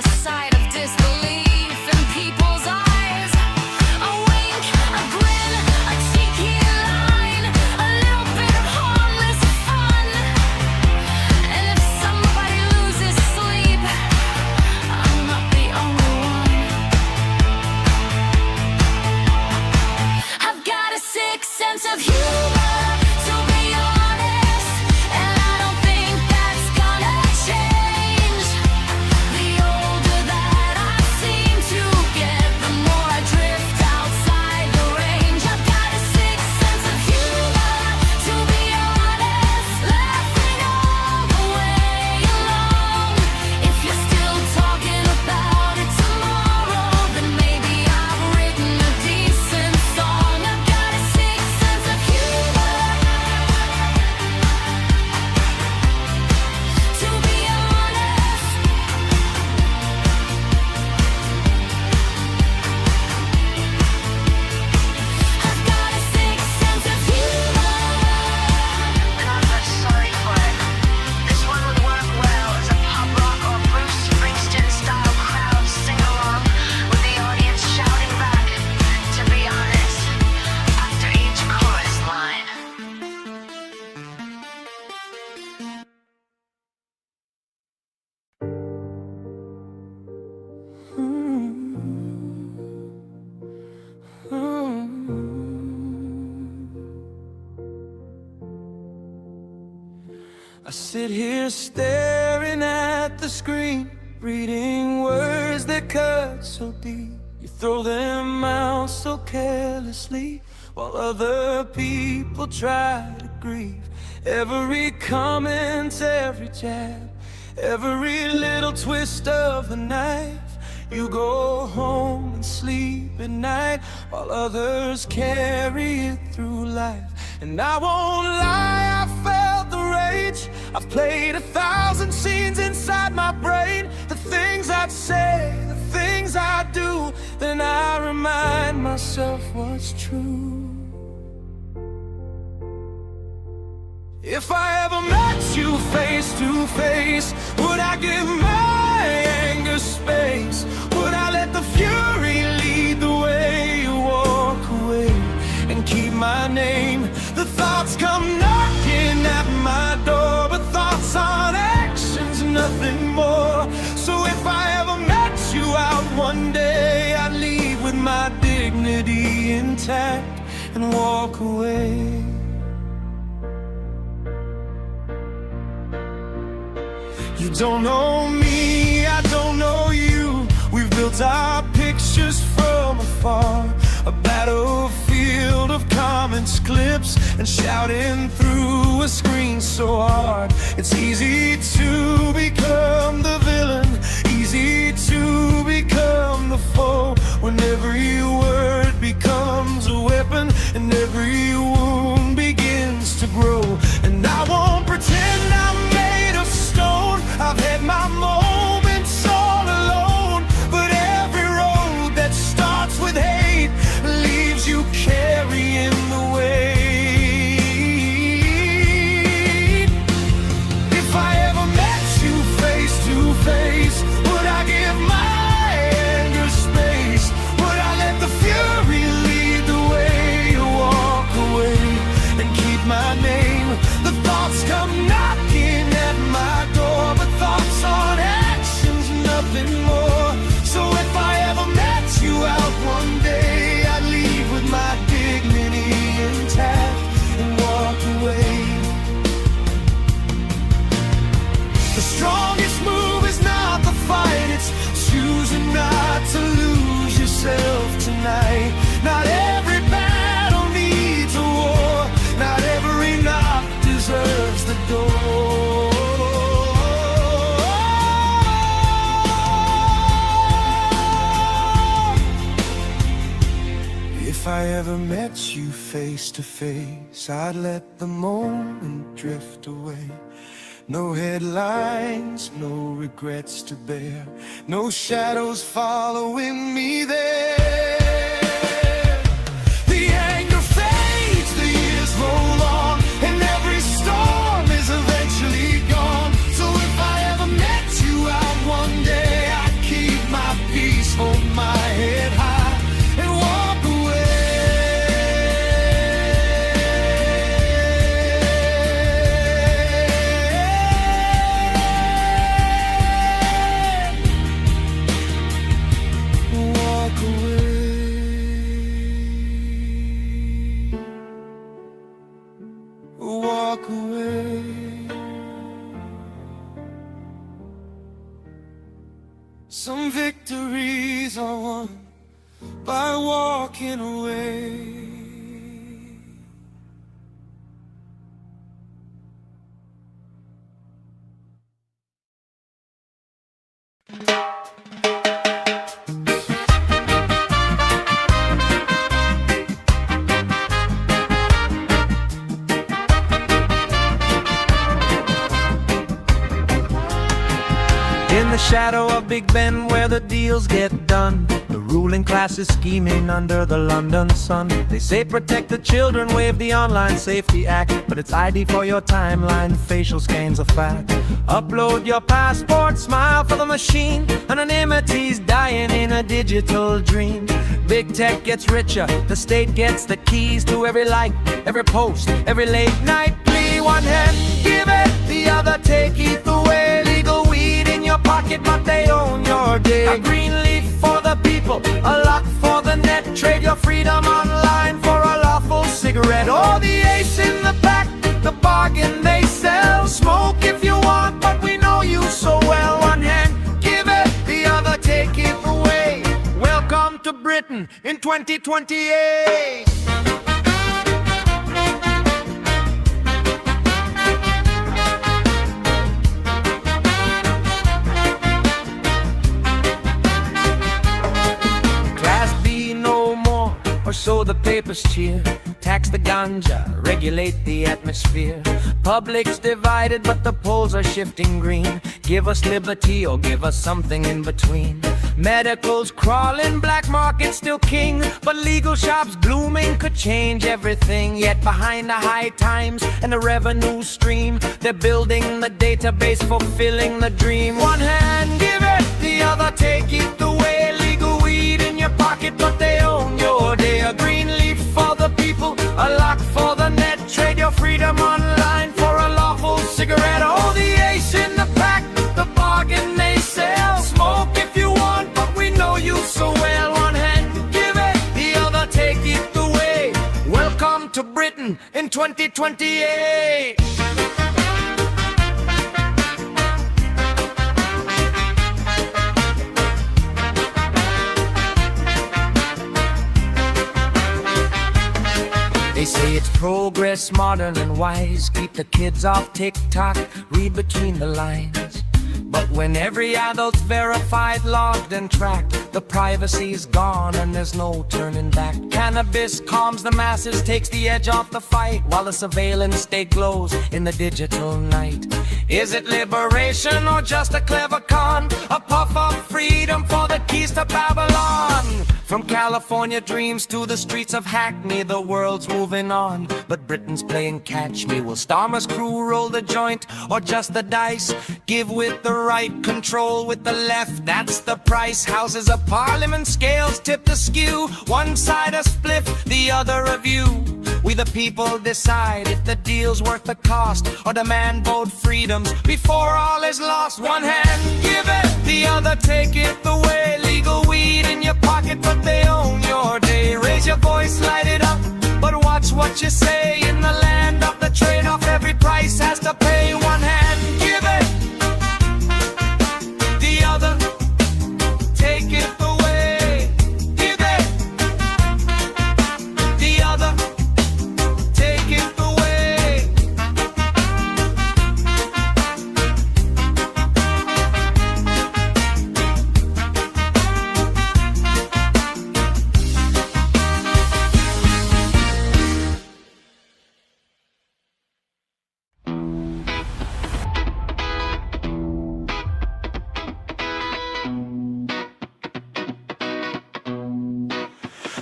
the sight of disbelief in people's eyes. A wink, a grin, a cheeky line, a little bit of harmless fun. And if somebody loses sleep, I'm not the only one. I've got a sick sense of humor, to be honest, and I don't think that's gonna change. The older that I seem to get, the more I drift outside the range. I've got a sick sense of humor, to be honest, laughing all the way along. If you're still talking about it tomorrow, then maybe I've written a decent song. I've got a sick sense of humor, to be honest. I've got a sick sense of humor, and I'm not sorry for it. This one would work well as a pop rock or Bruce Springsteen style crowd sing along, with the audience shouting back, to be honest, after each chorus line. I sit here staring at the screen, reading words that cut so deep. You throw them out so carelessly, while other people try to grieve. Every comment, every jab, every little twist of a knife. You go home and sleep at night, while others carry it through life. And I won't lie, I felt the rage. I've played 1,000 scenes inside my brain. The things I'd say, the things I'd do, then I remind myself what's true. If I ever met you face to face, would I give my anger space? Would I let the fury lead the way? You walk away and keep my name. The thoughts come knocking at my door, but thoughts aren't actions, nothing more. So if I ever met you out one day, I'd leave with my dignity intact and walk away. You don't know me, I don't know you. We've built our pictures from afar, a battlefield of comments, clips, and shouting through a screen so hard. It's easy to become the villain, easy to become the foe, when every word becomes a weapon and every wound begins to grow. And I won't pretend I'm made of stone. I've had my moments all alone, but every road that starts with hate leaves you carrying the weight. If I ever met you face to face, would I give my anger space? Would I let the fury lead the way? You walk away and keep my name. The thoughts come knocking at my door, but thoughts aren't actions, nothing more. So if I ever met you out one day, I'd leave with my dignity intact and walk away. The strongest move is not the fight, it's choosing not to lose yourself tonight. Not every battle needs a war, not every knock deserves the door. If I ever met you face to face, I'd let the moment drift away. No headlines, no regrets to bear, no shadows following me there. The anger fades, the years roll on, and every storm is eventually gone. So if I ever met you out one day, I'd Some victories are won by walking away. In the shadow of Big Ben, where the deals get done, the ruling class is scheming under the London sun. They say protect the children, wave the Online Safety Act, but it's ID for your timeline, facial scans a fact. Upload your passport, smile for the machine. Anonymity's dying in a digital dream. Big tech gets richer, the state gets the keys to every like, every post, every late night plea. One hand give it, the other take it away. Legal weed in your pocket, but they own your day. A green leaf for the people, a lock for the net. Trade your freedom online for a lawful cigarette. Or the ace in the pack, the bargain they sell. Smoke if you want, but we know you so well. One hand give it, the other take it away. Welcome to Britain in 2028. Or so the papers cheer. Tax the ganja, regulate the atmosphere. Public's divided, but the polls are shifting green. Give us liberty or give us something in between. Medical's crawling, black market still king, but legal shops blooming could change everything. Yet behind the high times and the revenue stream, they're building the database, fulfilling the dream. One hand give it, the other take it away. Legal weed in your pocket, but they own your day. A green leaf for the people, a lock for the net. Trade your freedom online for a lawful cigarette. Oh, the ace in the pack, the bargain they sell. Smoke if you want, but we know you so well. One hand give it, the other take it away. Welcome to Britain in 2028. They say it's progress, modern and wise. Keep the kids off TikTok, read between the lines. But when every adult's verified, logged and tracked, the privacy's gone and there's no turning back. Cannabis calms the masses, takes the edge off the fight, while the surveillance state glows in the digital night. Is it liberation or just a clever con? A puff of freedom for the keys to Babylon. From California dreams to the streets of Hackney, the world's moving on, but Britain's playing catch me. Will Starmer's crew roll the joint or just the dice? Give with the right, control with the left, that's the price. Houses of Parliament, scales tipped askew. One side a spliff, the other a view. We the people decide if the deal's worth the cost, or demand bold freedoms before all is lost. One hand give it, the other take it away. Legal weed in your pocket, but they own your day. Raise your voice, light it up, but watch what you say. In the land of the trade-off, every price has to pay. One hand give it, the other take it away. Give it, the other take it away.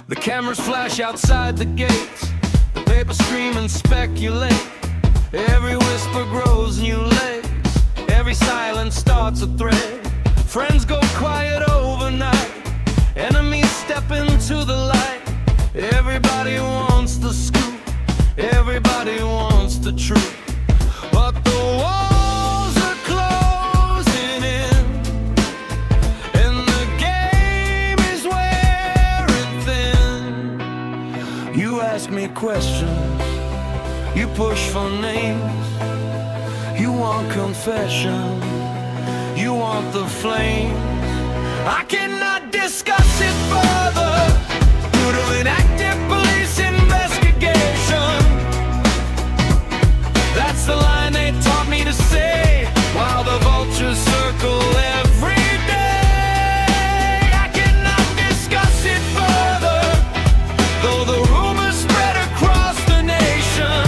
The cameras flash outside the gates, the papers scream and speculate. Every whisper grows new legs, every silence starts a thread. Friends go quiet overnight, enemies step into the light. Everybody wants the scoop, everybody wants the truth, but the walls are closing in, and the game is wearing thin. You ask me questions, you push for names, you want confession, you want the flame. I cannot discuss it further due to an active police investigation. That's the line they taught me to say while the vultures circle every day. I cannot discuss it further, though the rumors spread across the nation.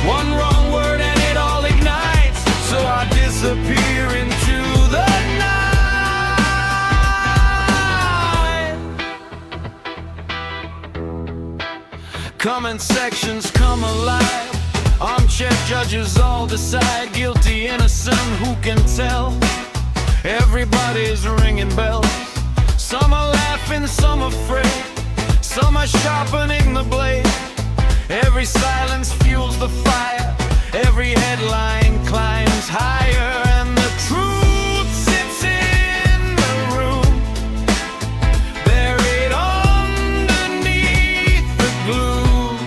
One wrong word and it all ignites, so I disappear into the night. Comment sections come alive. Armchair judges all decide, guilty, innocent, who can tell? Everybody's ringing bells. Some are laughing, some afraid. Some are sharpening the blade. Every silence fuels the fire. Every headline climbs higher, and the truth sits in the room, buried underneath the gloom.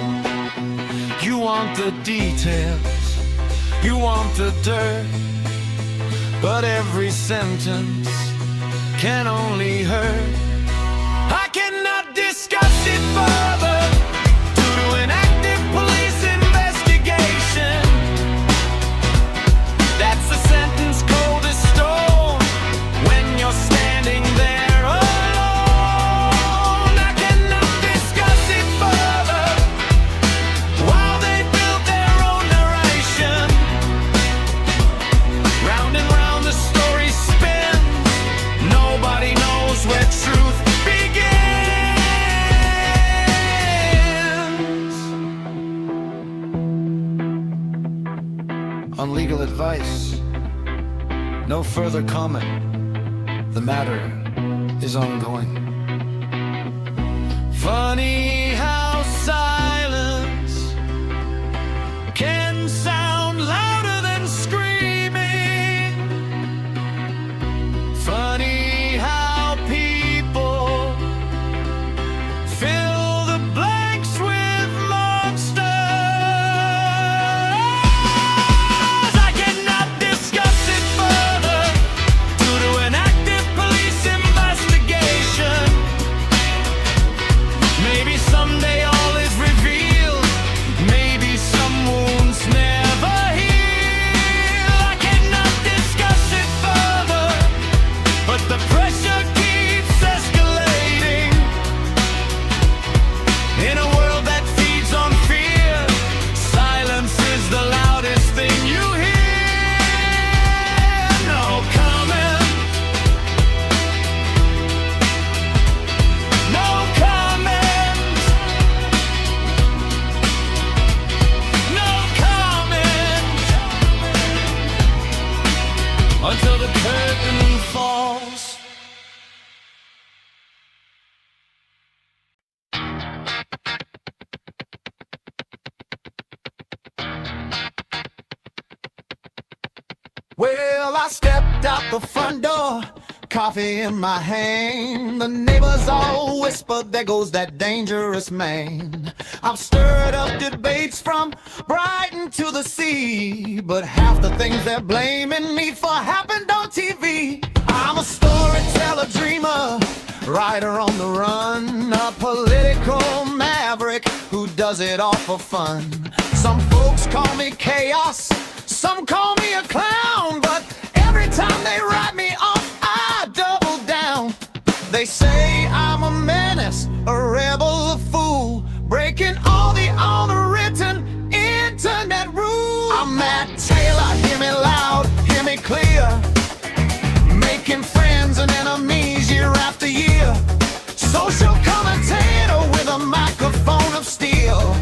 You want the details, you want the dirt, but every sentence can only hurt. I cannot discuss it further due to an active police investigation. That's the sentence cold as stone when you're standing there alone. I cannot discuss it further while they build their own narration. Round and round the story spins. Nobody knows where truth begins. On legal advice, no further comment. The matter is ongoing. Funny how silence can sound louder than screaming. Funny how people fill the blanks with monsters. I cannot discuss it further due to an active police investigation. Maybe someday all is revealed. Maybe some wounds never heal. I cannot discuss it further, but the pressure keeps escalating. In a world that feeds on fear, silence is the loudest thing you hear. No comment, no comment, no comment, until the curtain falls. Well, I stepped out the front door, coffee in my hand. The neighbors all whisper, there goes that dangerous man. I've stirred up debates from Brighton to the sea, but half the things they're blaming me for happened on TV. I'm a storyteller, dreamer, writer on the run, a political maverick who does it all for fun. Some folks call me chaos, some call me a clown, but every time they write me off, I double down. They say I'm a menace, a rebel, a fool, breaking all the unwritten internet rules. I'm Matt Taylor, hear me loud, hear me clear, making friends and enemies year after year. Social commentator with a microphone of steel,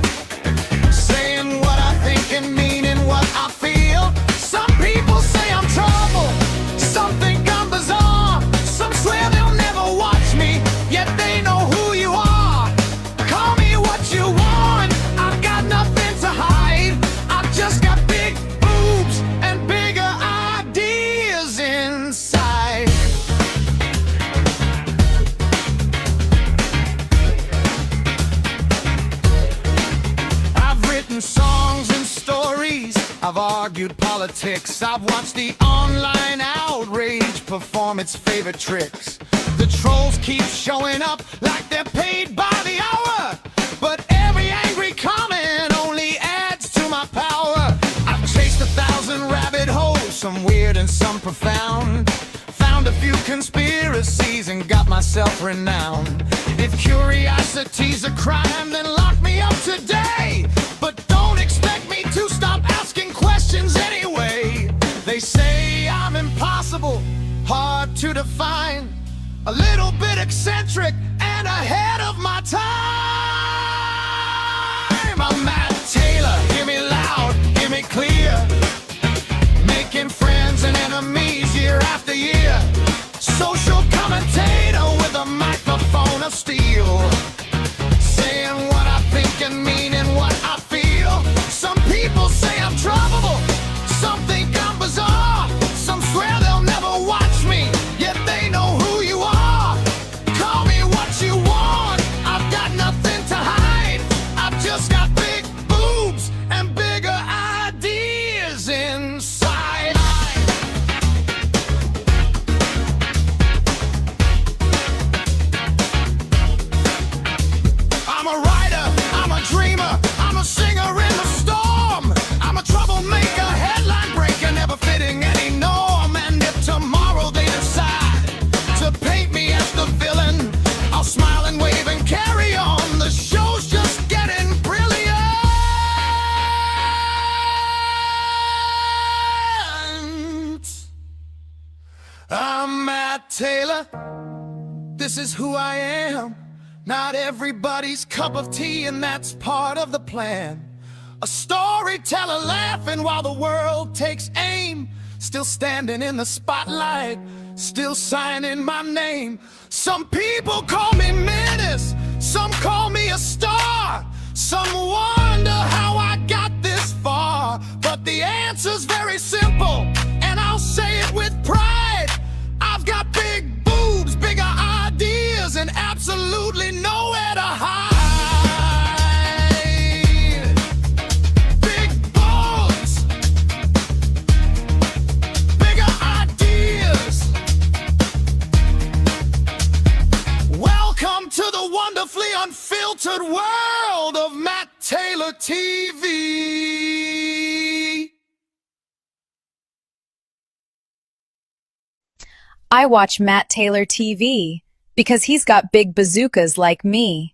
saying what I think and meaning what I feel. Some people say I'm trouble, some think I'm bizarre, some swear they'll never watch me, yet they know who you are. Call me what you want, I've got nothing to hide. I've just got big boobs and bigger ideas inside. I've written songs and stories, I've argued politics, I've watched the online outrage perform its favorite tricks. The trolls keep showing up like they're paid by the hour, but every angry comment only adds to my power. I've chased 1,000 rabbit holes, some weird and some profound. Found a few conspiracies and got myself renowned. If curiosity's a crime, then lock me up today. But don't expect me to stop asking questions anyway. They say I'm impossible, hard to define, a little bit eccentric and ahead of my time. I'm Matt Taylor, hear me loud, hear me clear. Making friends and enemies year after year. Social commentator with a microphone of steel. Saying what I think and meaning what I feel. Some people say I'm trouble, some think I'm bizarre. Some swear they'll never watch me, yet they know who you are. Call me what you want, I've got nothing to hide. I've just got big boobs and bigger ideas inside. I'm a writer, I'm a dreamer, I'm a singer in the storm. I'm a troublemaker, headline breaker, never fitting any norm. And if tomorrow they decide to paint me as the villain, I'll smile and wave and carry on. The show's just getting brilliant. I'm Matt Taylor, this is who I am. Not everybody's cup of tea, and that's part of the plan. A storyteller laughing while the world takes aim. Still standing in the spotlight, still signing my name. Some people call me menace, some call me a star. Some wonder how I got this far. But the answer's very simple, and I'll say it with pride. I've got big boobs, bigger ideas, and absolutely nowhere to hide. Big balls, bigger ideas. Welcome to the wonderfully unfiltered world of Matt Taylor TV. I watch Matt Taylor TV because he's got big bazookas like me.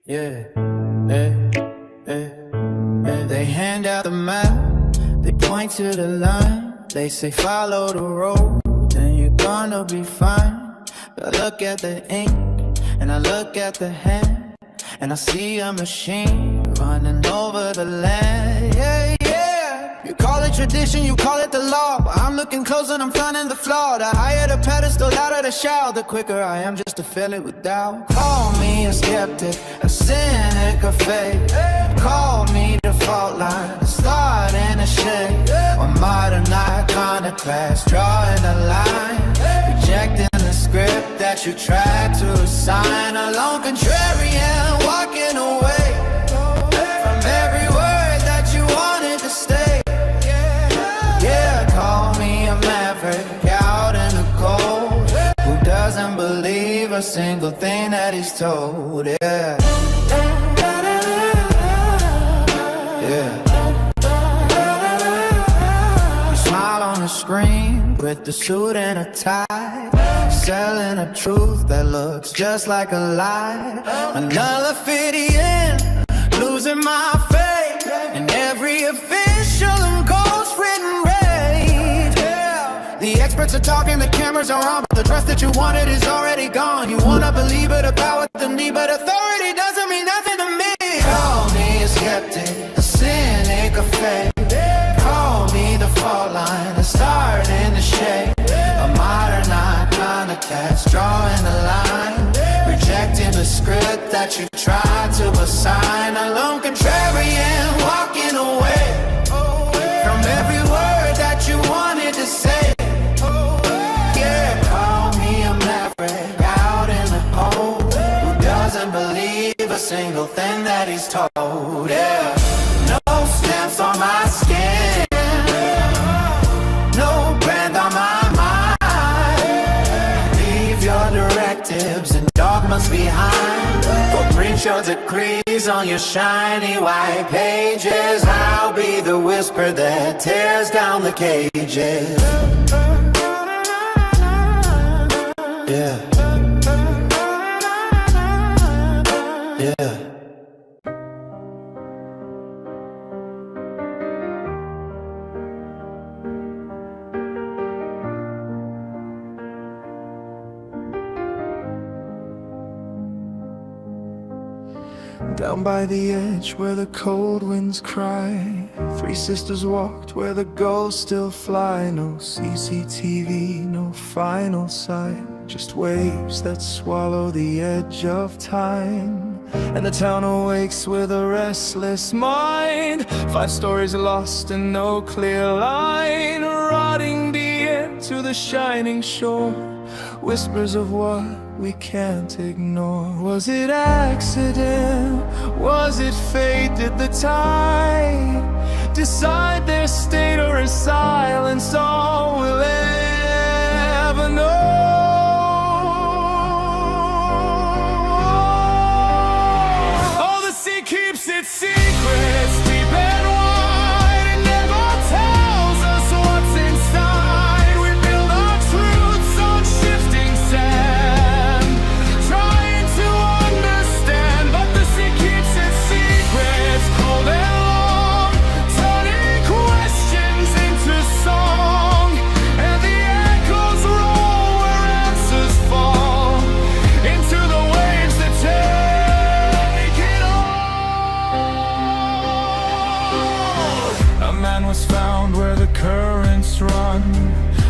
Yeah, they hand out the map, they point to the line, they say follow the road, and you're gonna be fine. But look at the ink, and I look at the hand, and I see a machine running over the land. Yeah, yeah. You call it tradition, you call it the law, but I'm looking close and I'm finding the flaw. The higher the pedestal, louder the shout, the quicker I am just to fill it with doubt. Call me a skeptic, a cynic, a fake. Call me the fault line, a start and a shade. A modern iconoclast, drawing a line, rejecting the script that you tried to assign. A lone contrarian, walking away from every word that you wanted to stay. Yeah, call me a maverick out in the cold, who doesn't believe a single thing that he's told. Yeah, yeah. You smile on the screen with the suit and a tie, selling a truth that looks just like a lie. Another fitting in, losing my faith in every official and ghost-written rate. The experts are talking, the cameras are on, but the trust that you wanted is already gone. You wanna believe it, a power with the need, but authority doesn't mean nothing to me. Call me a skeptic, a cynic, a fake. Call me the fault line, a start in the shade. A modern iconoclast, drawing a line, rejecting the script that you tried to assign. A lone contrarian, walking away from every word that you wanted to say. Yeah, call me a maverick out in the cold, who doesn't believe a single thing that he's told. Yeah, no stamps on my skin, no brand on my mind. Leave your directives and dogmas behind, or print your decrees on your shiny white pages. I'll be the whisper that tears down the cages. Yeah. Yeah. Down by the edge where the cold winds cry, three sisters walked where the gulls still fly. No CCTV, no final sight, just waves that swallow the edge of time. And the town awakes with a restless mind, 5 stories lost and no clear line, rotting dear to the shining shore, whispers of what we can't ignore. Was it accident? Was it fate? Did the tide decide their state, or is silence all we'll ever know? Oh, the sea keeps its secrets deep and wide. It never tells us what's inside. We build our truths on shifting sand, trying to understand, but the sea keeps its secrets cold and long, turning questions into song, and the echoes roll where answers fall into the waves that take it all. A man was found where the currents run,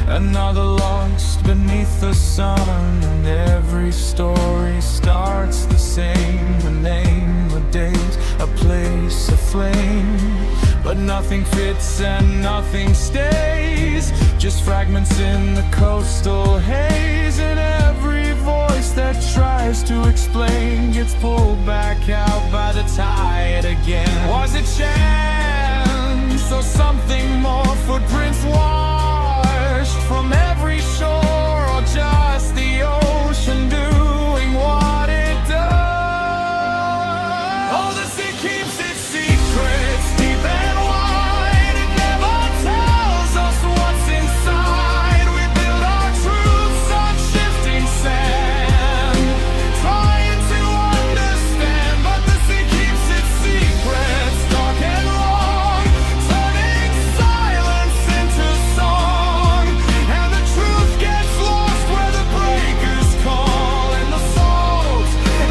another lost beneath the sun, and every story starts the same. A name, a date, a place, a flame, but nothing fits and nothing stays, just fragments in the coastal haze. And every voice that tries to explain gets pulled back out by the tide again. Was it chance or something more? Footprints washed from every shore, or just the ocean doing what it does? Oh, the sea keeps its secrets deep and wide. It never tells us what's inside. We build our truths on shifting sand, trying to understand, but the sea keeps its secrets dark and wrong, turning silence into song, and the truth gets lost where the breakers call, and the salt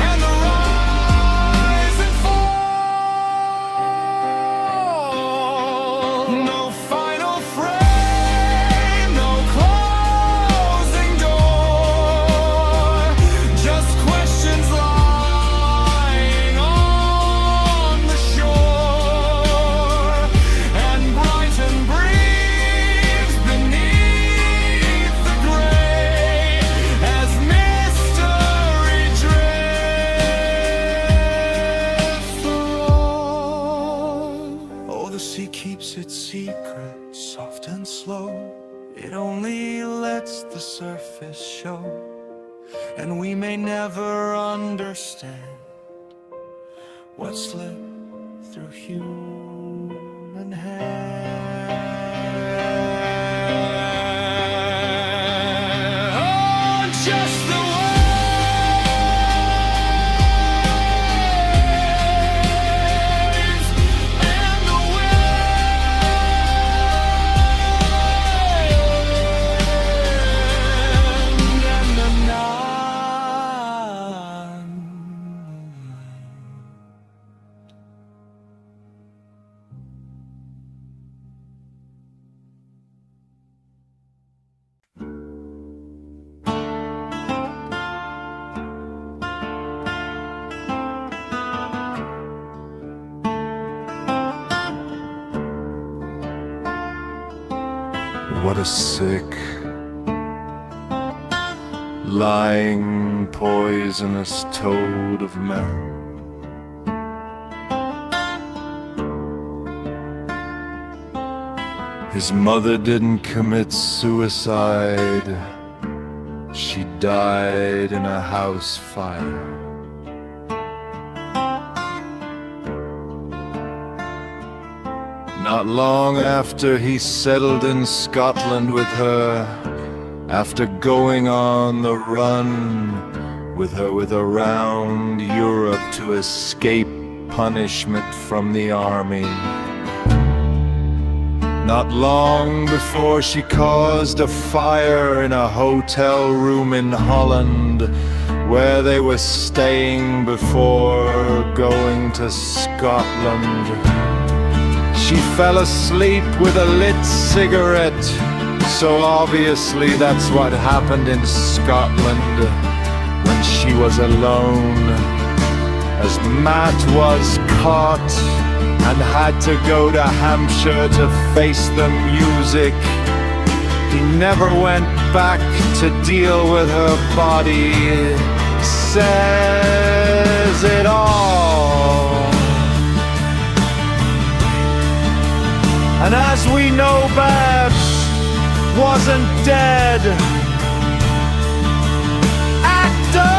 and the rise and fall. No final frame, no closing door, just questions lying on the shore, and Brighton breathes beneath the gray as mystery drifts along. Oh, the sea keeps its secret soft and slow. It only lets the surface show, and we may never understand what slipped through human hands. Oh, just the waves and the wind and the night. What a sick, lying poisonous toad of marrow. His mother didn't commit suicide. She died in a house fire. Not long after he settled in Scotland with her, after going on the run with her around Europe to escape punishment from the army. Not long before she caused a fire in a hotel room in Holland where they were staying before going to Scotland. She fell asleep with a lit cigarette, so obviously that's what happened in Scotland when she was alone, as Matt was caught and had to go to Hampshire to face the music. He never went back to deal with her body, says it all. And as we know, Babs wasn't dead. Actor!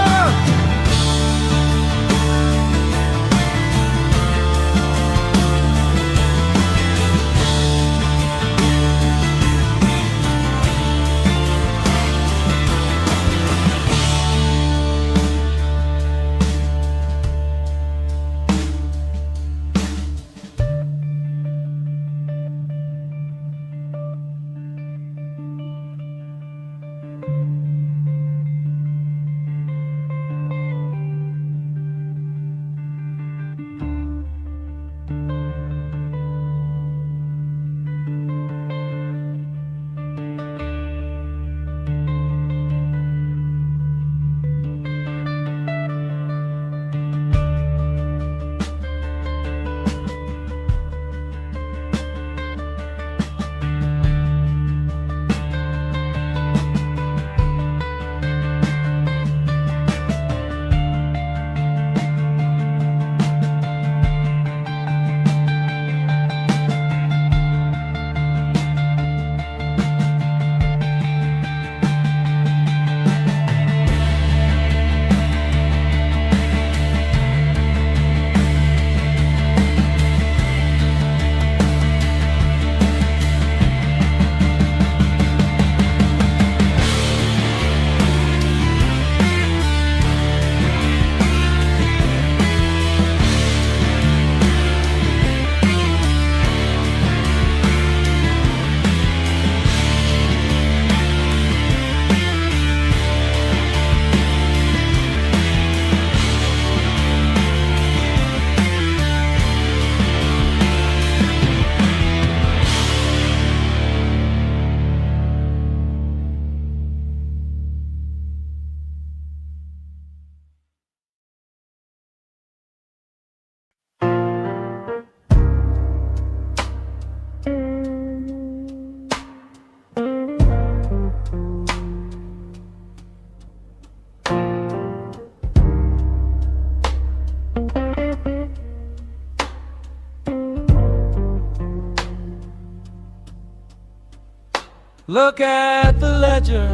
Look at the ledger.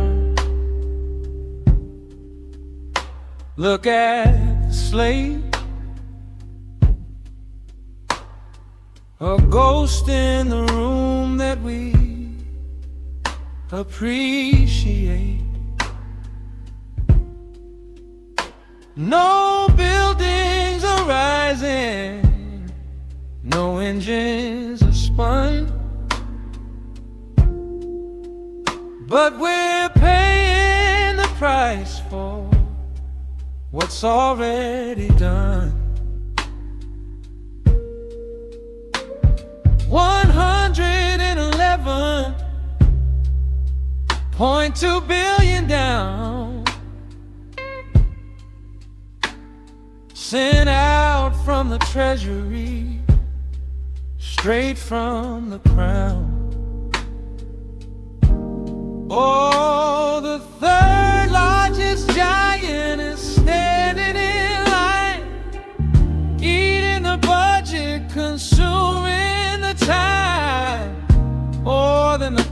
Look at the slate. A ghost in the room that we appreciate. No buildings are rising, no engines are spun, but we're paying the price for what's already done. 111.2 billion down, sent out from the treasury, straight from the crown. Oh, the third largest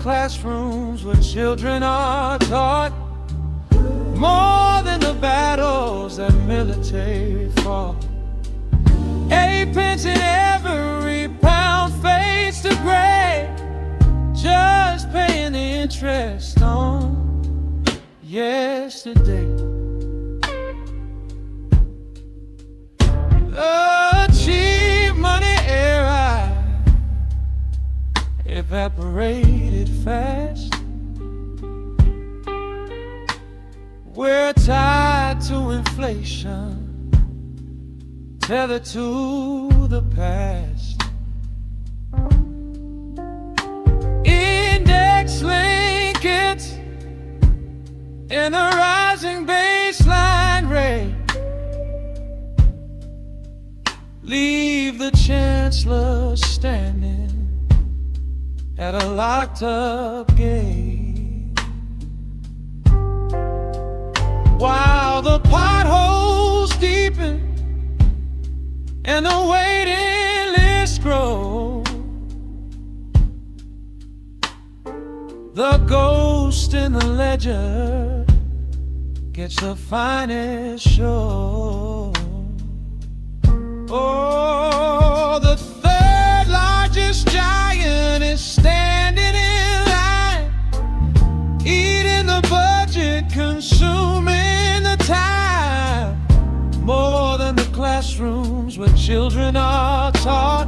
classrooms where children are taught, more than the battles that military fought. 8 pence in every pound fades to gray, just paying the interest on yesterday. The cheap money era evaporated fast. We're tied to inflation, tethered to the past. Index linkage and a rising baseline rate leave the chancellor standing at a locked up gate, while the potholes deepen and the waiting list grows. The ghost in the ledger gets the finest show. Oh, the third largest giant is standing in line, eating the budget, consuming the time, more than the classrooms where children are taught,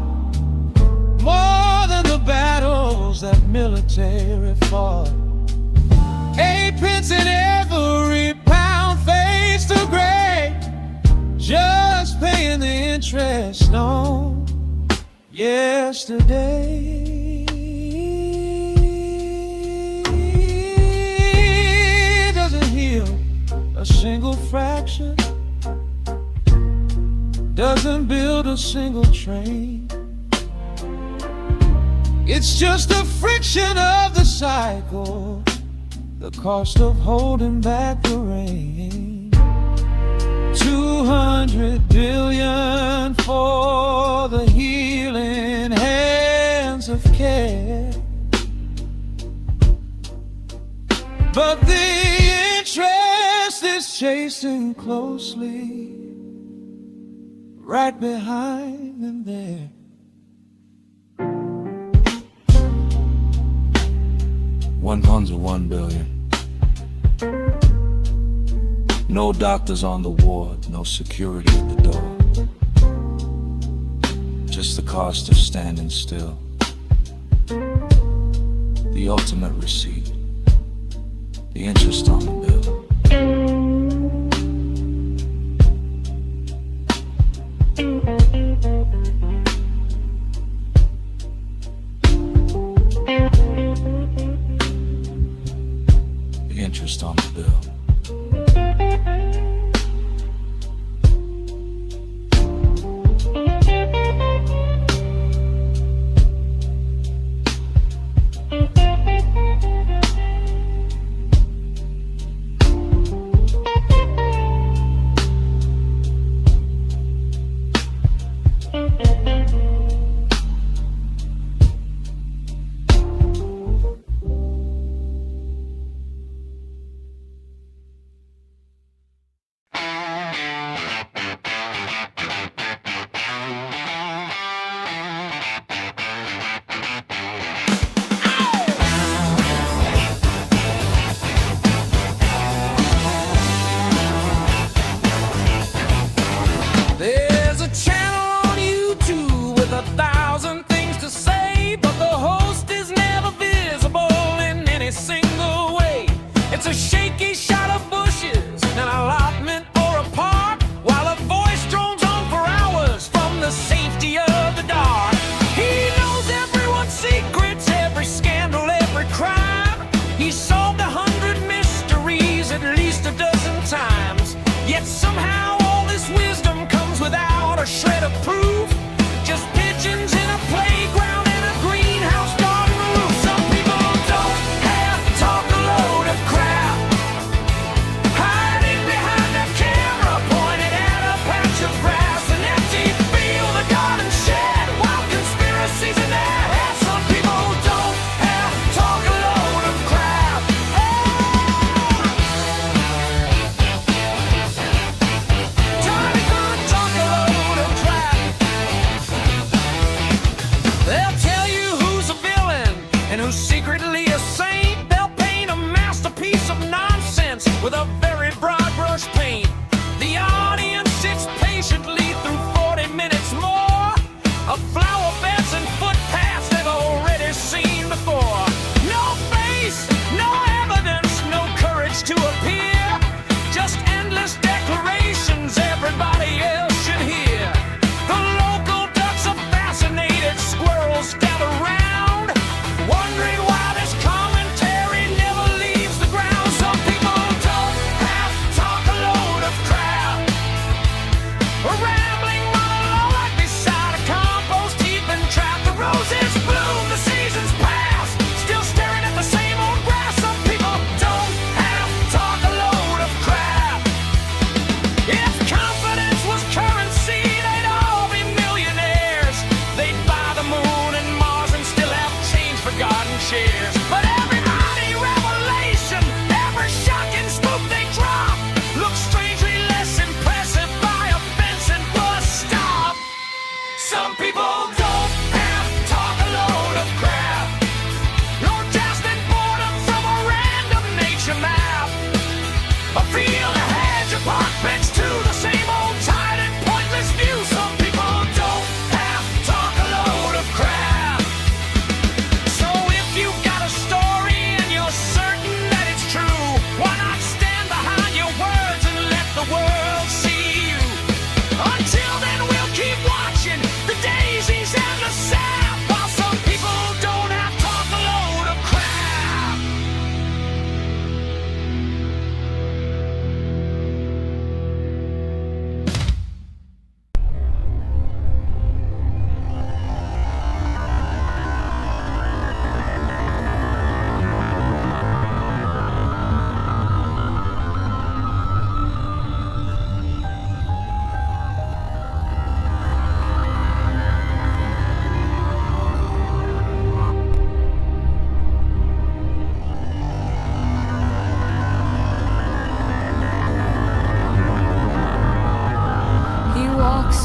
more than the battles that military fought. 8 pence in every pound fades to gray, just paying the interest on yesterday. Doesn't heal a single fraction, doesn't build a single train. It's just the friction of the cycle, the cost of holding back the rain. 200 billion for the healing hands of care, but the interest is chasing closely, right behind them there. £1 of 1 billion. No doctors on the ward, no security at the door. Just the cost of standing still. The ultimate receipt. The interest on the bill. The interest on the bill.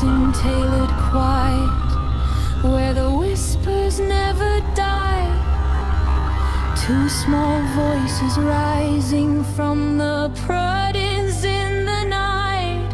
soon tailored quiet, where the whispers never die. Two small voices rising from the prudence in the night.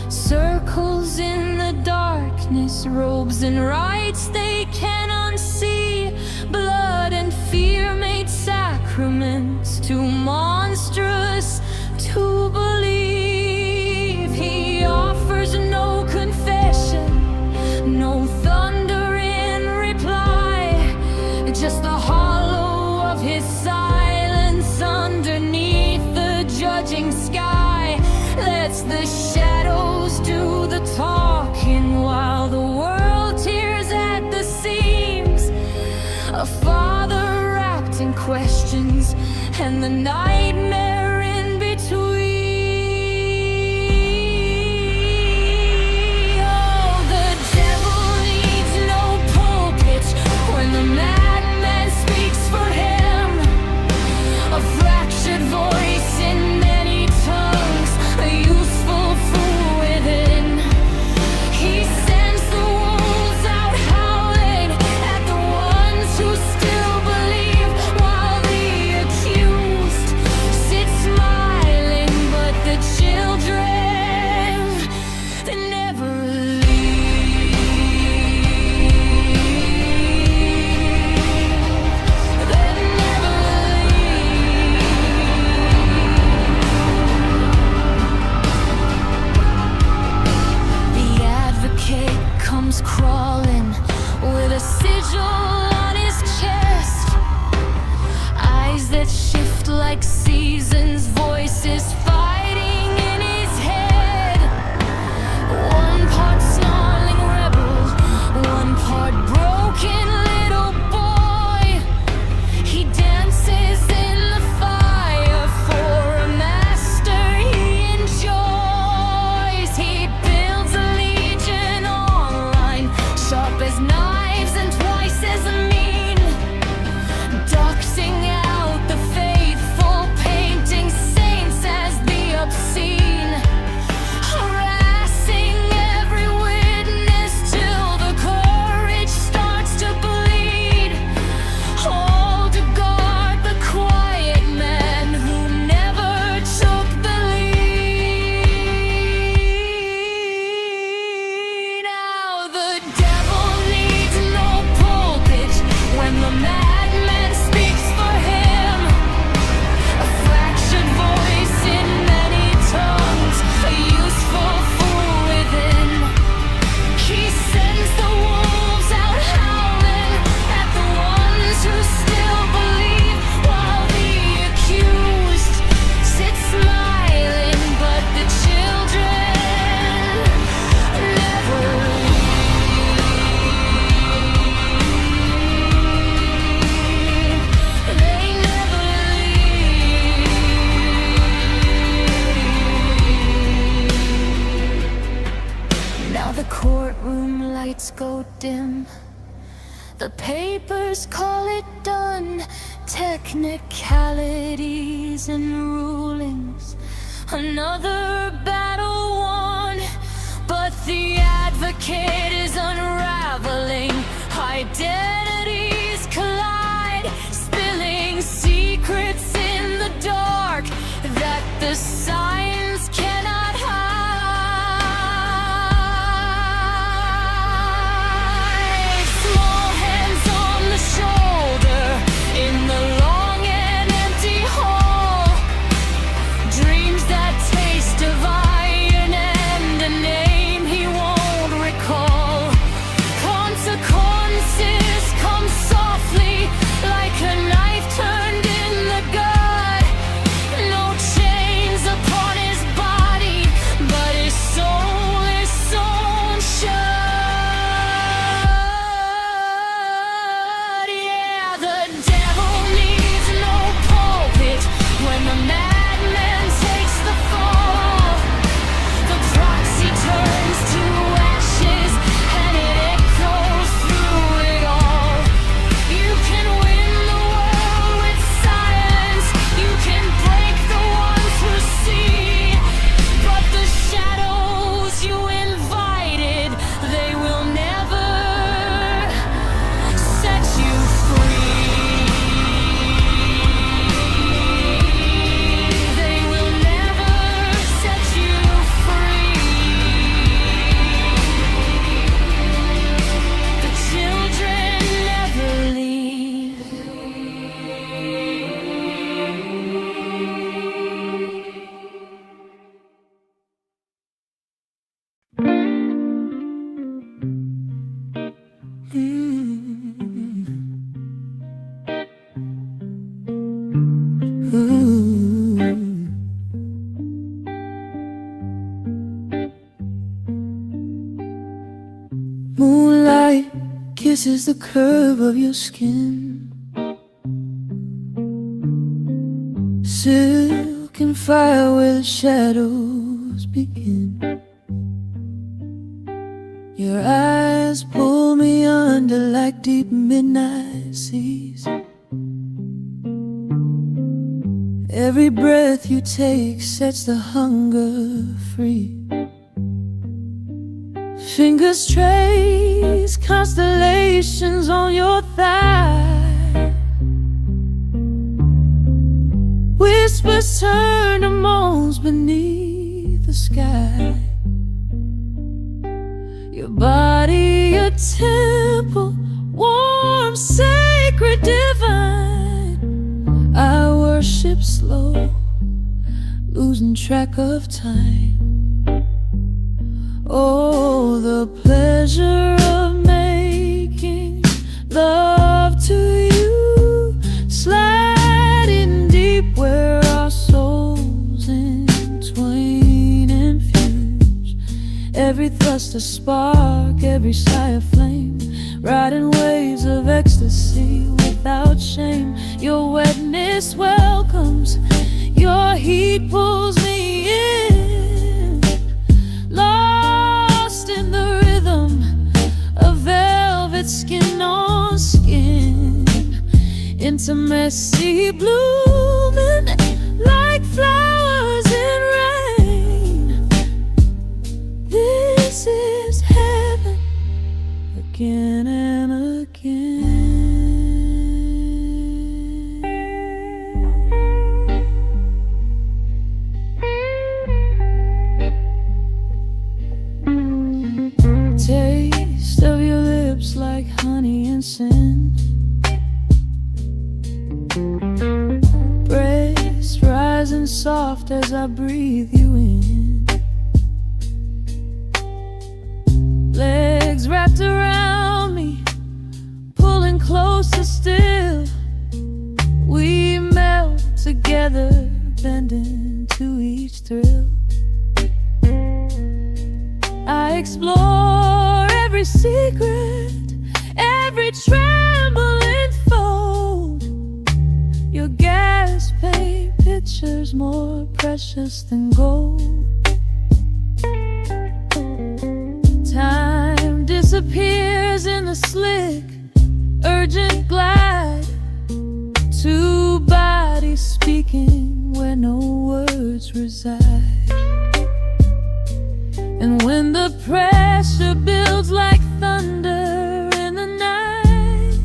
Circles in the darkness, robes and rites they can unsee. Blood and fear made sacraments, too monstrous to believe. He offers no confession, no thunder in reply, just the hollow of his silence underneath the judging sky. Lets the shadows do the talking while the world tears at the seams. A father wrapped in questions and the nightmare in between. Oh, the devil needs no pulpit when the madman speaks for him. A fractured voice in many tongues, a useful fool within. He sends the wolves out howling at the ones who still believe, while the accused sits smiling, but the children, they never leave. They never leave. The advocate comes crawling with a sigil on his chest. Eyes that shift like seasons, voices fighting in his head. One part snarling rebel, one part broken little boy. He dances in the fire for a master he enjoys. He builds a legion online, sharp as knives and twice as mean. Doxing out the faithful, painting saints as the obscene. Harassing every witness till the courage starts to bleed. All to guard the quiet man who never took the lead. Now the devil needs no pulpit when the madman speaks for him. A fractured voice in many tongues, a useful fool within. He sends the wolves out howling at the ones who still believe, while the accused sits smiling, but the children never leave. They never leave. Now the courtroom lights go dim. The papers call it done. Technicalities and rulings, another battle won. But the advocate is unraveling. Identities collide, spilling secrets in the dark that the signs cannot hide. Small hands on the shoulder in the long and empty hall. Dreams that taste of iron and a name he won't recall. Consequences come softly like a knife turned in the gut. No chains upon Moonlight kisses the curve of your skin, silk and fire where the shadows begin. Your eyes pull me under like deep midnight seas. Every breath you take sets the hunger free. Fingers trace constellations on your thigh. Whispers turn to moans beneath the sky. Your body, your temple, warm, sacred, divine. I worship slow, losing track of time. Oh, the pleasure of making love to you, sliding deep where our souls in twain and fuse. Every thrust a spark, every sigh a flame, riding waves of ecstasy without shame. Your wetness welcomes, your heat pulls me in, lost in the rhythm of velvet skin on skin. Intimacy blooming like flowers in rain. This is heaven again and again. Taste of your lips like honey and sin. Breast rising soft as I breathe you in. Legs wrapped around me, pulling closer still. We melt together, bending to each thrill. I explore every secret, every trembling fold. Your gas paint pictures more precious than gold. Time disappears in the slick, urgent glide. Two bodies speaking where no words reside. And when the pressure builds like thunder in the night,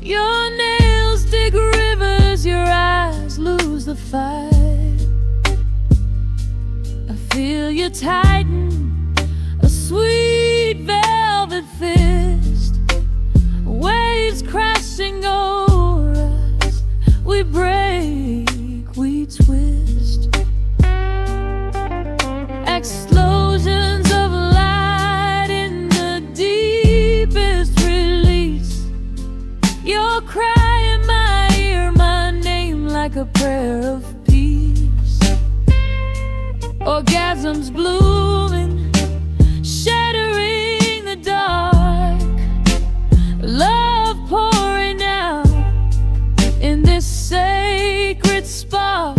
your nails dig rivers, your eyes lose the fight. I feel you tighten, a sweet velvet fist, waves crashing over us. We break, we twist. Explosions of light in the deepest release. Your cry in my ear, my name like a prayer of peace. Orgasms blooming, shattering the dark. Love pouring out in this sacred spark.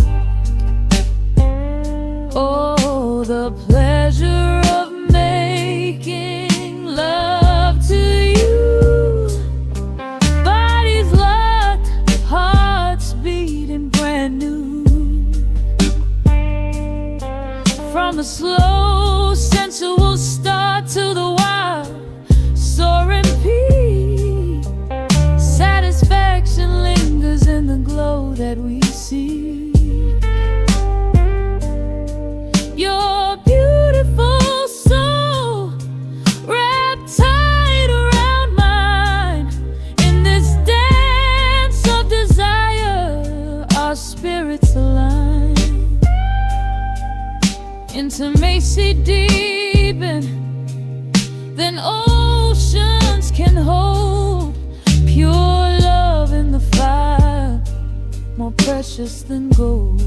Oh, the pleasure of making love to you. Bodies locked, hearts beating brand new. From the slow, sensual start to the wild, soaring peak. Satisfaction lingers in the glow that we see. Your beautiful soul wrapped tight around mine. In this dance of desire, our spirits align. Intimate may see deepen than oceans can hold. Pure love in the fire, more precious than gold.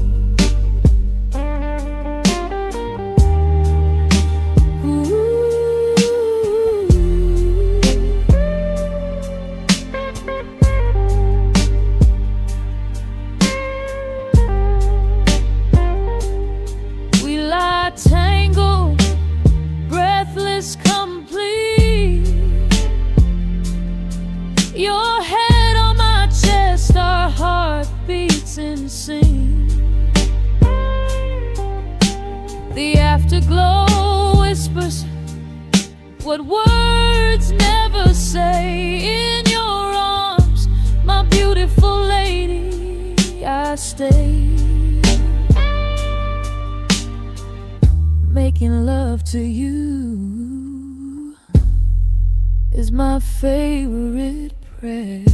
Tangled, breathless, complete. Your head on my chest, our heartbeats in sync. The afterglow whispers what words never say. In your arms, my beautiful lady, I stay. Making love to you is my favorite prayer.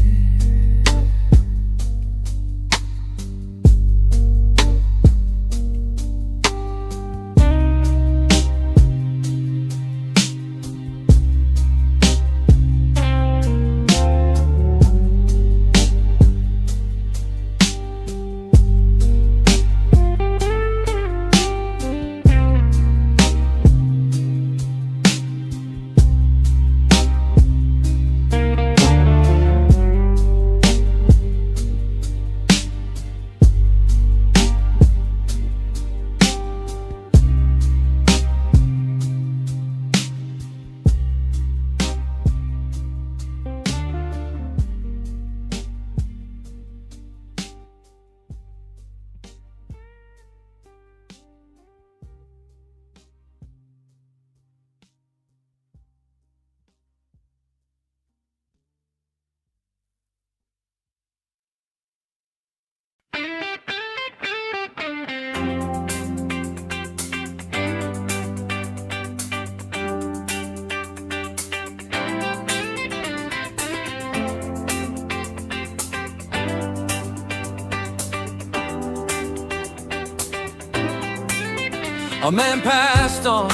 A man passed on,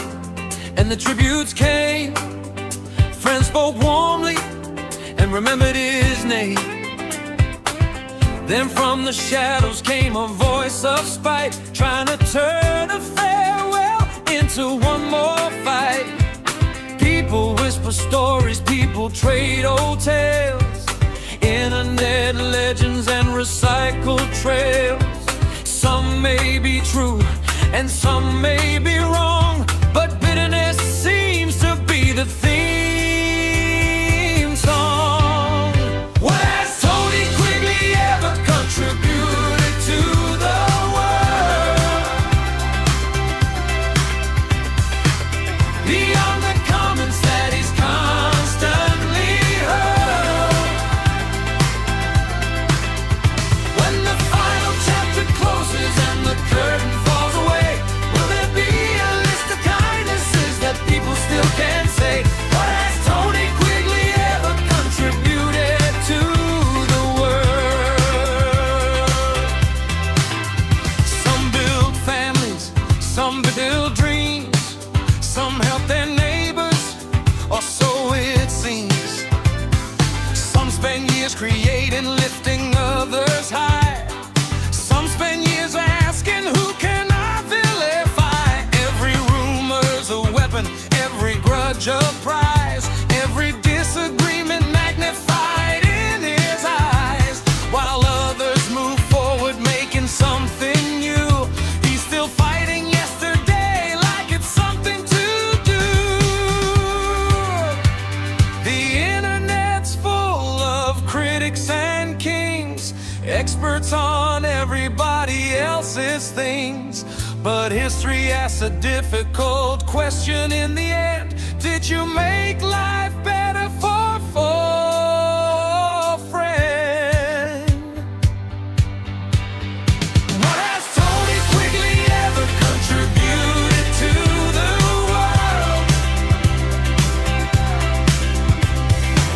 and the tributes came. Friends spoke warmly and remembered his name. Then from the shadows came a voice of spite, trying to turn a farewell into one more fight. People whisper stories, people trade old tales, internet legends and recycled trails. Some may be true and some may be wrong, but bitterness seems to be the theme song. What has Tony Quigley ever contributed to the world? Beyond the comments that he's constantly heard. When the final chapter closes and the curtain falls away, will there be a list of kindnesses that people still can't say? What has Tony Quigley ever contributed to the world? Some build families, some build dreams, some help their neighbors, or so it seems. Some spend years creating, lifting others high. Some spend years asking, who can I vilify? Every rumor's a weapon, every grudge a prize, every disagreement magnified in his eyes. While others move forward, making something new, he's still fighting yesterday like it's something to do. The internet's full of critics and kings, experts on everybody else's things. But history asks a difficult question in the end. Did you make life better for a friend? What has Tony Quigley ever contributed to the world?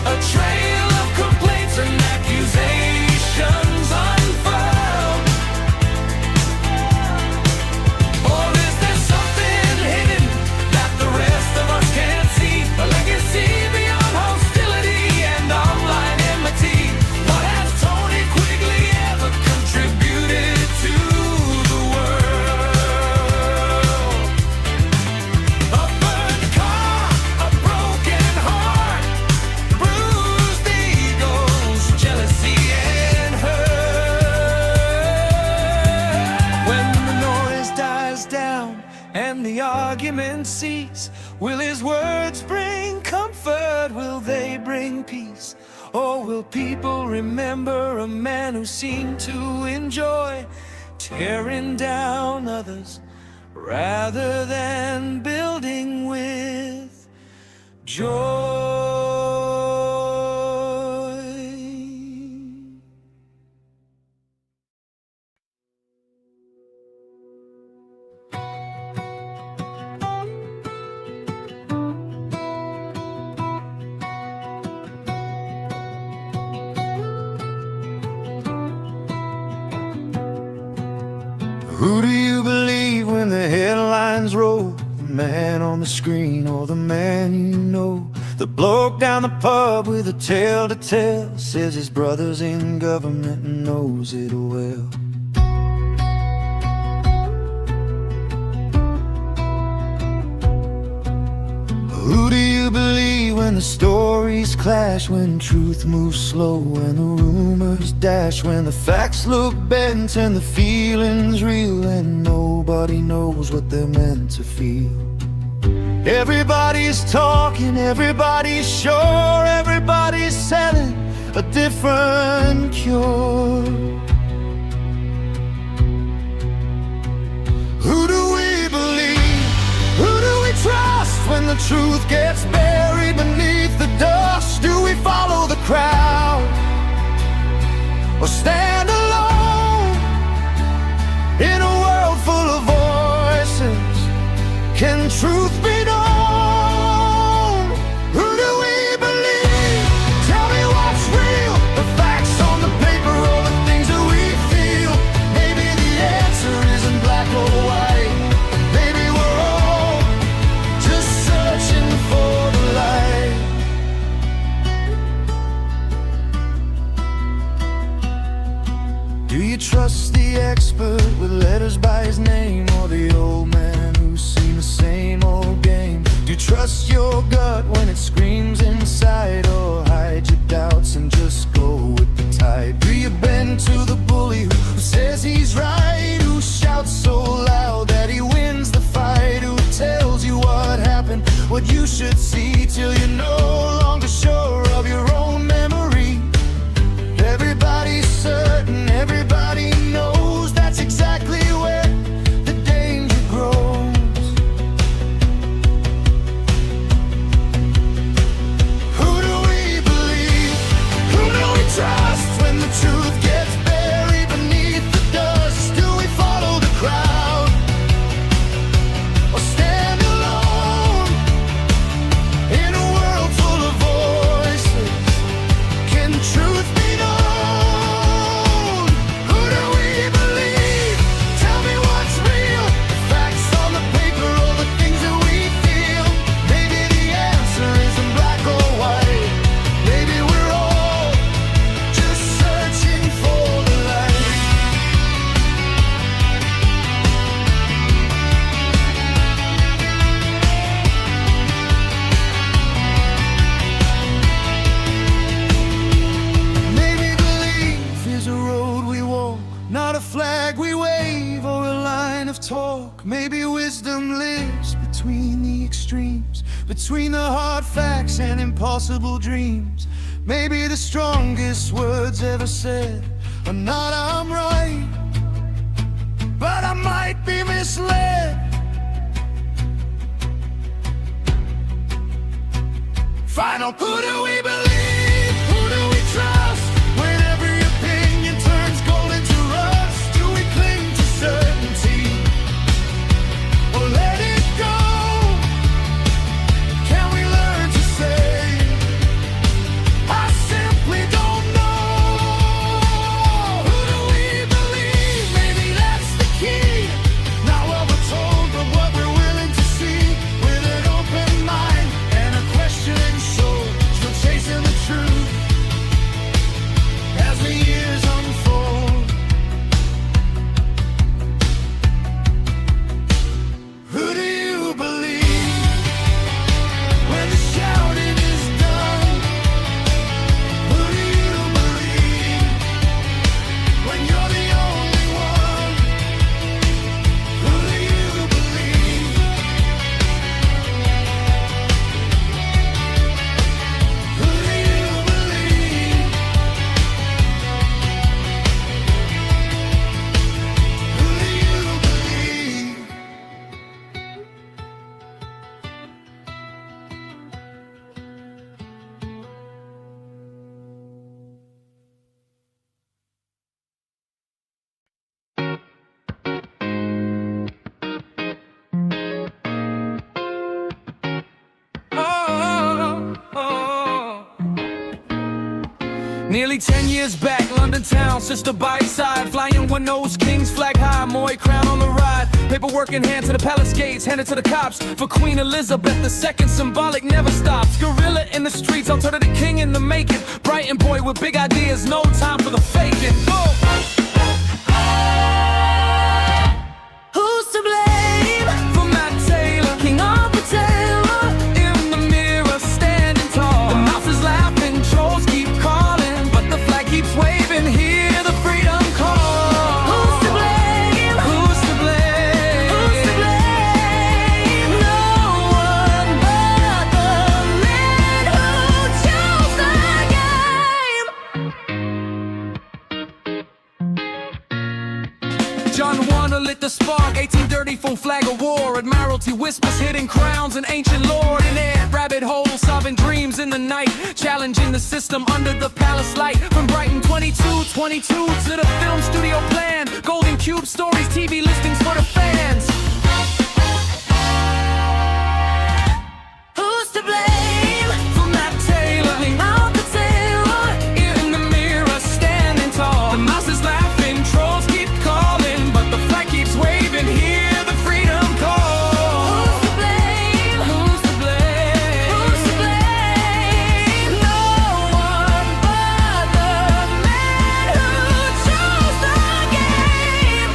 A trail of complaints and accusations unfurled. Or is there something hidden peace? Will his words bring comfort? Will they bring peace? Or will people remember a man who seemed to enjoy tearing down others rather than building with joy? Who do you believe when the headlines roll? The man on the screen or the man you know? The bloke down the pub with a tale to tell says his brother's in government and knows it well. Who do you believe when the stories clash? When truth moves slow and the rumors dash? When the facts look bent and the feelings real and nobody knows what they're meant to feel? Everybody's talking, everybody's sure, everybody's selling a different cure. Who do we believe? Who do we trust when the truth gets buried beneath the dust? Do we follow the crowd or stand alone in a world full of voices? Can truth be known? Who do we believe? Tell me what's real, the facts on the paper or the things that we feel? Maybe the answer isn't black or white. Maybe we're all just searching for the light. Do you trust the expert with letters by his name, or the old man who's seen the same old game? Do you trust your gut when it screams inside, or hide your doubts and just go with the tide? Do you bend to the bully who says he's right, who shouts so loud that he wins the fight, who tells you what happened, what you should see, till you're no longer sure of your own memory? Everybody's certain, everybody knows that's exactly where the danger grows. Who do we believe? Who do we trust when the truth gets buried beneath the dust? Do we follow the crowd or stand alone in a world full of voices? Can truth be known? Who do we believe? Tell me what's real, the facts on the paper or the things that we feel? Maybe the answer isn't black or white. Maybe we're all just searching for the light. Maybe belief is a road we walk, not a flag we wave or a line of talk. Maybe wisdom lives between the extremes, between the hard facts and impossible dreams. Maybe the strongest words ever said are not I'm right, but I might be misled. Final, who do we believe? Who do we trust when every opinion turns gold into rust? Do we cling to certainty or let it go? Can we learn to say, I simply don't know? Who do we believe? Maybe that's the key. Not what we're told, but what we're willing to see. With an open mind and a questioning soul, still chasing the Nearly 10 years back, London town, sister by side, flying one nose, king's flag high, Moy crown on the ride. Paperwork in hand to the palace gates, handed to the cops for Queen Elizabeth II. Symbolic never stops. Gorilla in the streets, alternative king in the making. Brighton boy with big ideas, no time for the faking. Oh. Who's to blame For Matt Taylor, King of the Taylor? in the mirror, standing tall. The mouse is laughing, trolls keep calling, but the flag keeps waving. Hear the freedom call. Who's to blame? Who's to blame? Who's to blame? No one but the man who chose the game. John Warner lit the spark, 1834 flag of war. Admiralty whispers hidden crowns and ancient lore. In air, rabbit holes, solving dreams in the night, challenging the system under the palace light. From Brighton 2222 to the film studio plan, golden cube stories, TV listings for the fans. Who's to blame? For Matt Taylor, King of the Taylor. in the mirror, standing tall. The mouse is laughing, trolls keep calling, but the flag keeps waving. Hear the freedom call. Who's to blame? Who's to blame? Who's to blame? No one but the man who chose the game.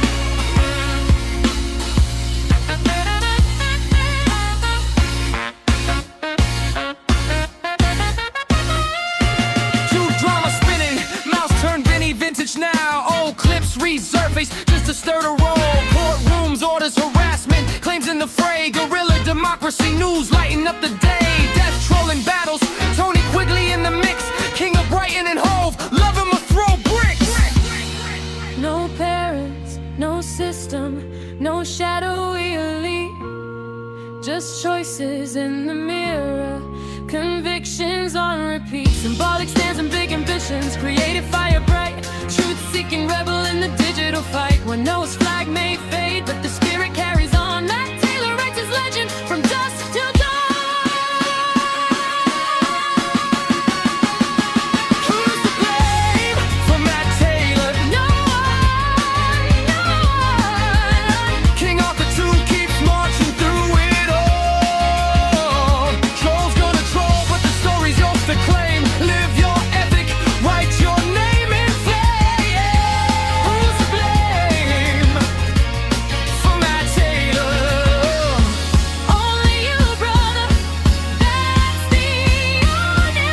Two drama spinning, mouse turned Vinny vintage now. Old clips resurface just to stir the roll. Courtrooms, orders, harassment, claims in the fray. Guerrilla democracy news lighting up the day. Death trolling battles, Tony Quigley in the mix. King of Brighton and Hove, love him or throw bricks. No parents, no system, no shadowy elite. Just choices in the mirror, convictions on repeat. Symbolic stands and big ambitions, creative fire bright. Truth-seeking rebel in the digital fight. When Noah's flag may fade, but the spirit carries on. Matt Taylor writes his legend from dusk till dawn. Who's to blame? For Matt Taylor, No one. King Arthur II keeps marching through it all. Trolls gonna troll, but the story's yours to claim. Live your epic, write your name in flame. Who's to blame? For Matt Taylor, Only you, brother. That's the honest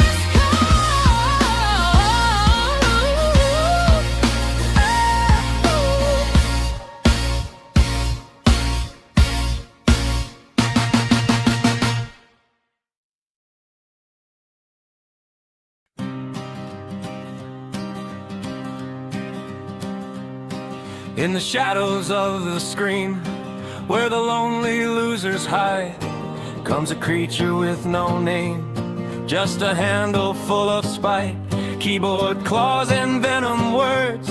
in the shadows of the screen, where the lonely losers hide, comes a creature with no name, just a handle full of spite. Keyboard claws and venom words,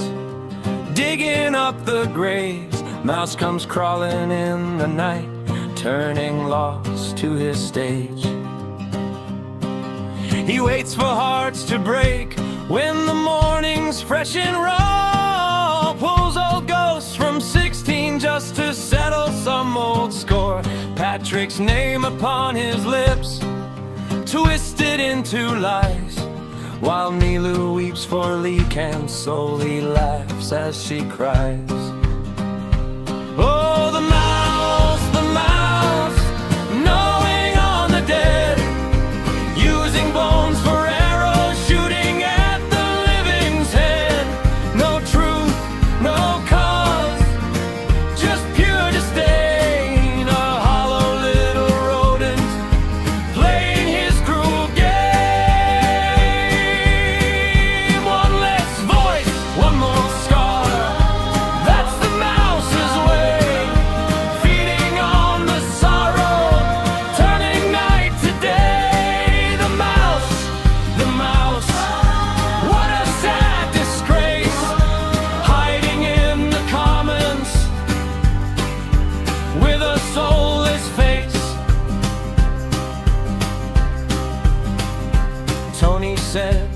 digging up the graves. Mouse comes crawling in the night, turning loss to his stage. He waits for hearts to break when the morning's fresh and raw. Pulls old ghosts from 16 just to settle some old score. Patrick's name upon his lips, twisted into lies, while Nilu weeps for Leek and slowly laughs as she cries. Oh, the mouse, gnawing on the dead, using bones for arrows, shooting at the living's head. No truth, no cause, just pure disdain. A hollow little rodent playing his cruel game. One less voice, one more scar. That's the mouse's way, feeding on the sorrow, turning night to day. The mouse, what a sad disgrace, hiding in the commons with a soulless face. Tony said,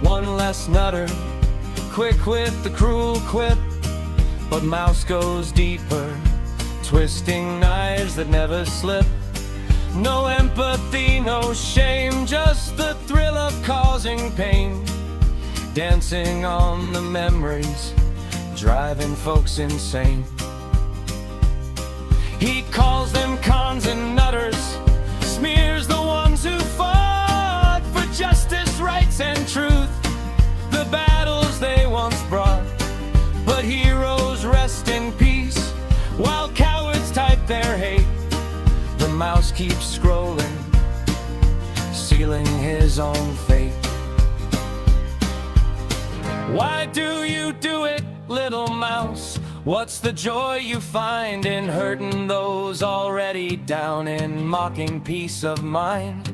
one less class nutter, quick with the cruel quip, but Mouse goes deeper, twisting knives that never slip. No empathy, no shame, just the thrill of causing pain, dancing on the memories, driving folks insane. He calls them cons and nutters, smears the ones who fought for justice, rights, and truth, the battles they once brought. But heroes rest in peace, while cowards type their hate. The mouse keeps scrolling, sealing his own fate. Why do you do it, little mouse? What's the joy you find in hurting those already down, in mocking peace of mind?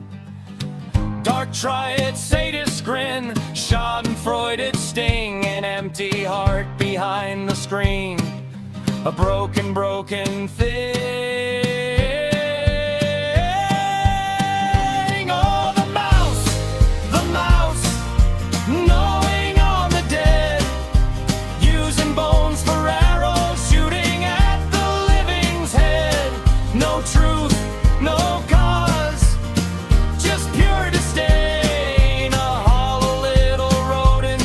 Dark triad sadist grin, schadenfreude sting, an empty heart behind the screen, a broken thing. Oh, the mouse, gnawing on the dead, using bones for arrows, shooting at the living's head. No truth, no cause, just pure disdain. A hollow little rodent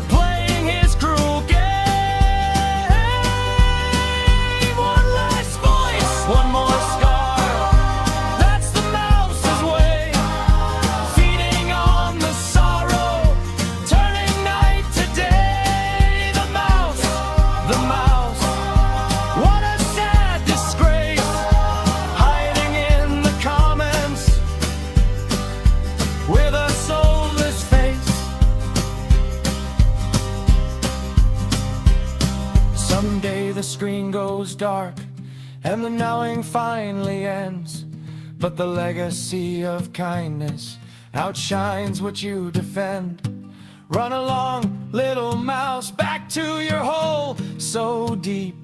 playing his cruel game. One last voice, one more scar, that's the mouse's way, feeding on the sorrow, turning night to day. The mouse, what a sad disgrace, hiding in the comments with a soulless face. Someday the screen goes dark and the gnawing finally ends, but the legacy of kindness outshines what you defend. Run along, little mouse, back to your hole so deep.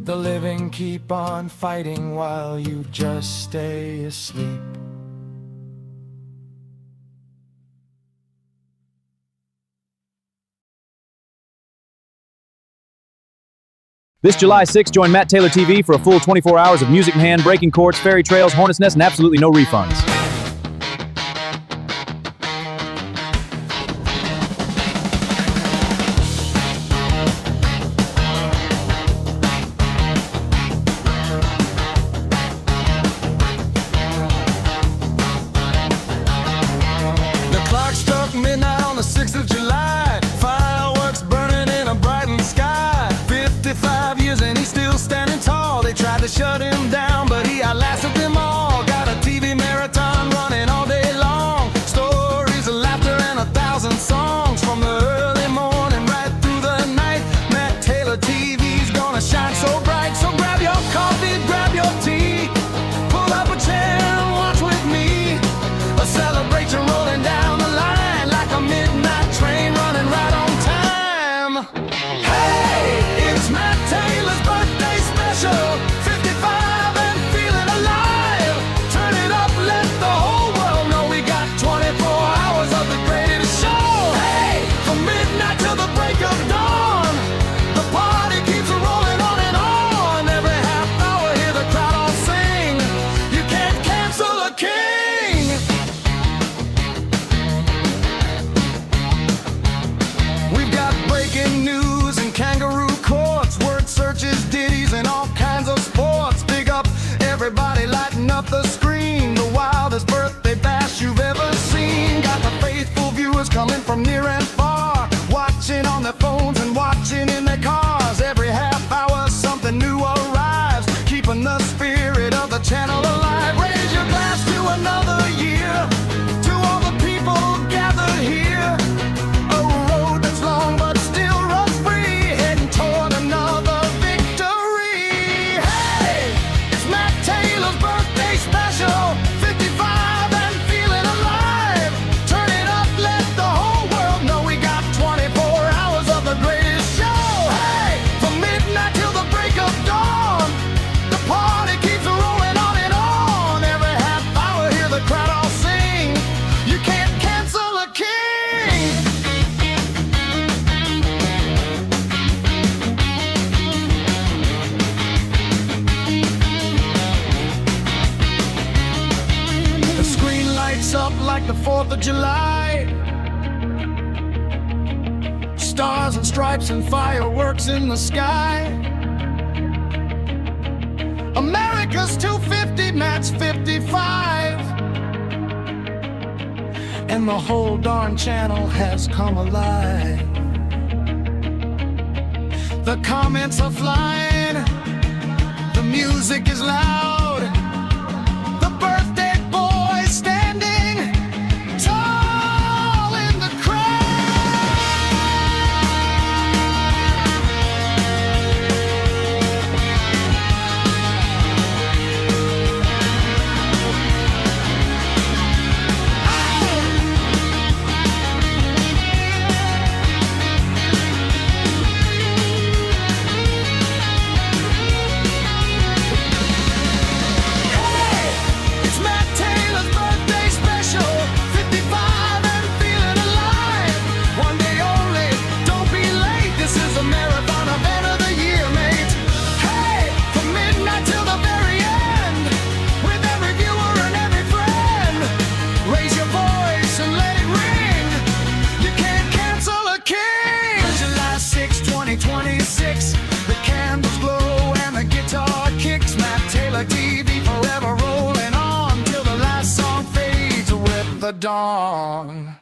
The living keep on fighting while you just stay asleep. This July 6th, join Matt Taylor TV for a full 24 hours of music in hand, breaking chords, fairy trails, hornet's nest, and absolutely no refunds. The clock struck midnight on the 6th of July. Fireworks burning in a Brighton sky. 55 years and he's still standing tall. They tried to shut him down, but he outlasted them all. Got a TV marathon running all day long. Stories of laughter and 1,000 songs from the early morning right through the night. Matt Taylor TV's gonna shine so bright. So grab your coffee, grab your tea, pull up a chair and watch with me. A celebration rolling down the line like a midnight train running right on time. Hey, it's Matt Taylor's birthday special. 55 and feeling alive. Turn it up, let the whole world know we got 24 hours of the greatest show. Hey, from midnight till the break of dawn, the party keeps rolling on and on. Every half hour, hear the crowd all sing. You can't cancel a king. We've got breaking news and kangaroo courts, word searches, ditties, and all kinds of sports. Big up everybody lighting up the screen. The wildest birthday bash you've ever seen. Got the faithful viewers coming from near and far, watching on their phones and watching in their cars. Every half hour something new arrives, keeping the spirit of the channel alive. Raise your glass to another year, to all the people gathered here. A road that's long but still rust-free, heading toward another victory. Hey, it's Matt Taylor's birthday special. 55 and feeling alive. Turn it up, let the whole world know lights up like the 4th of July. Stars and stripes and fireworks in the sky. America's 250, Matt's 55. And the whole darn channel has come alive. The comments are flying, the music is loud. The birthday boy standing tall in the TV forever rolling on till the last song fades with the dawn.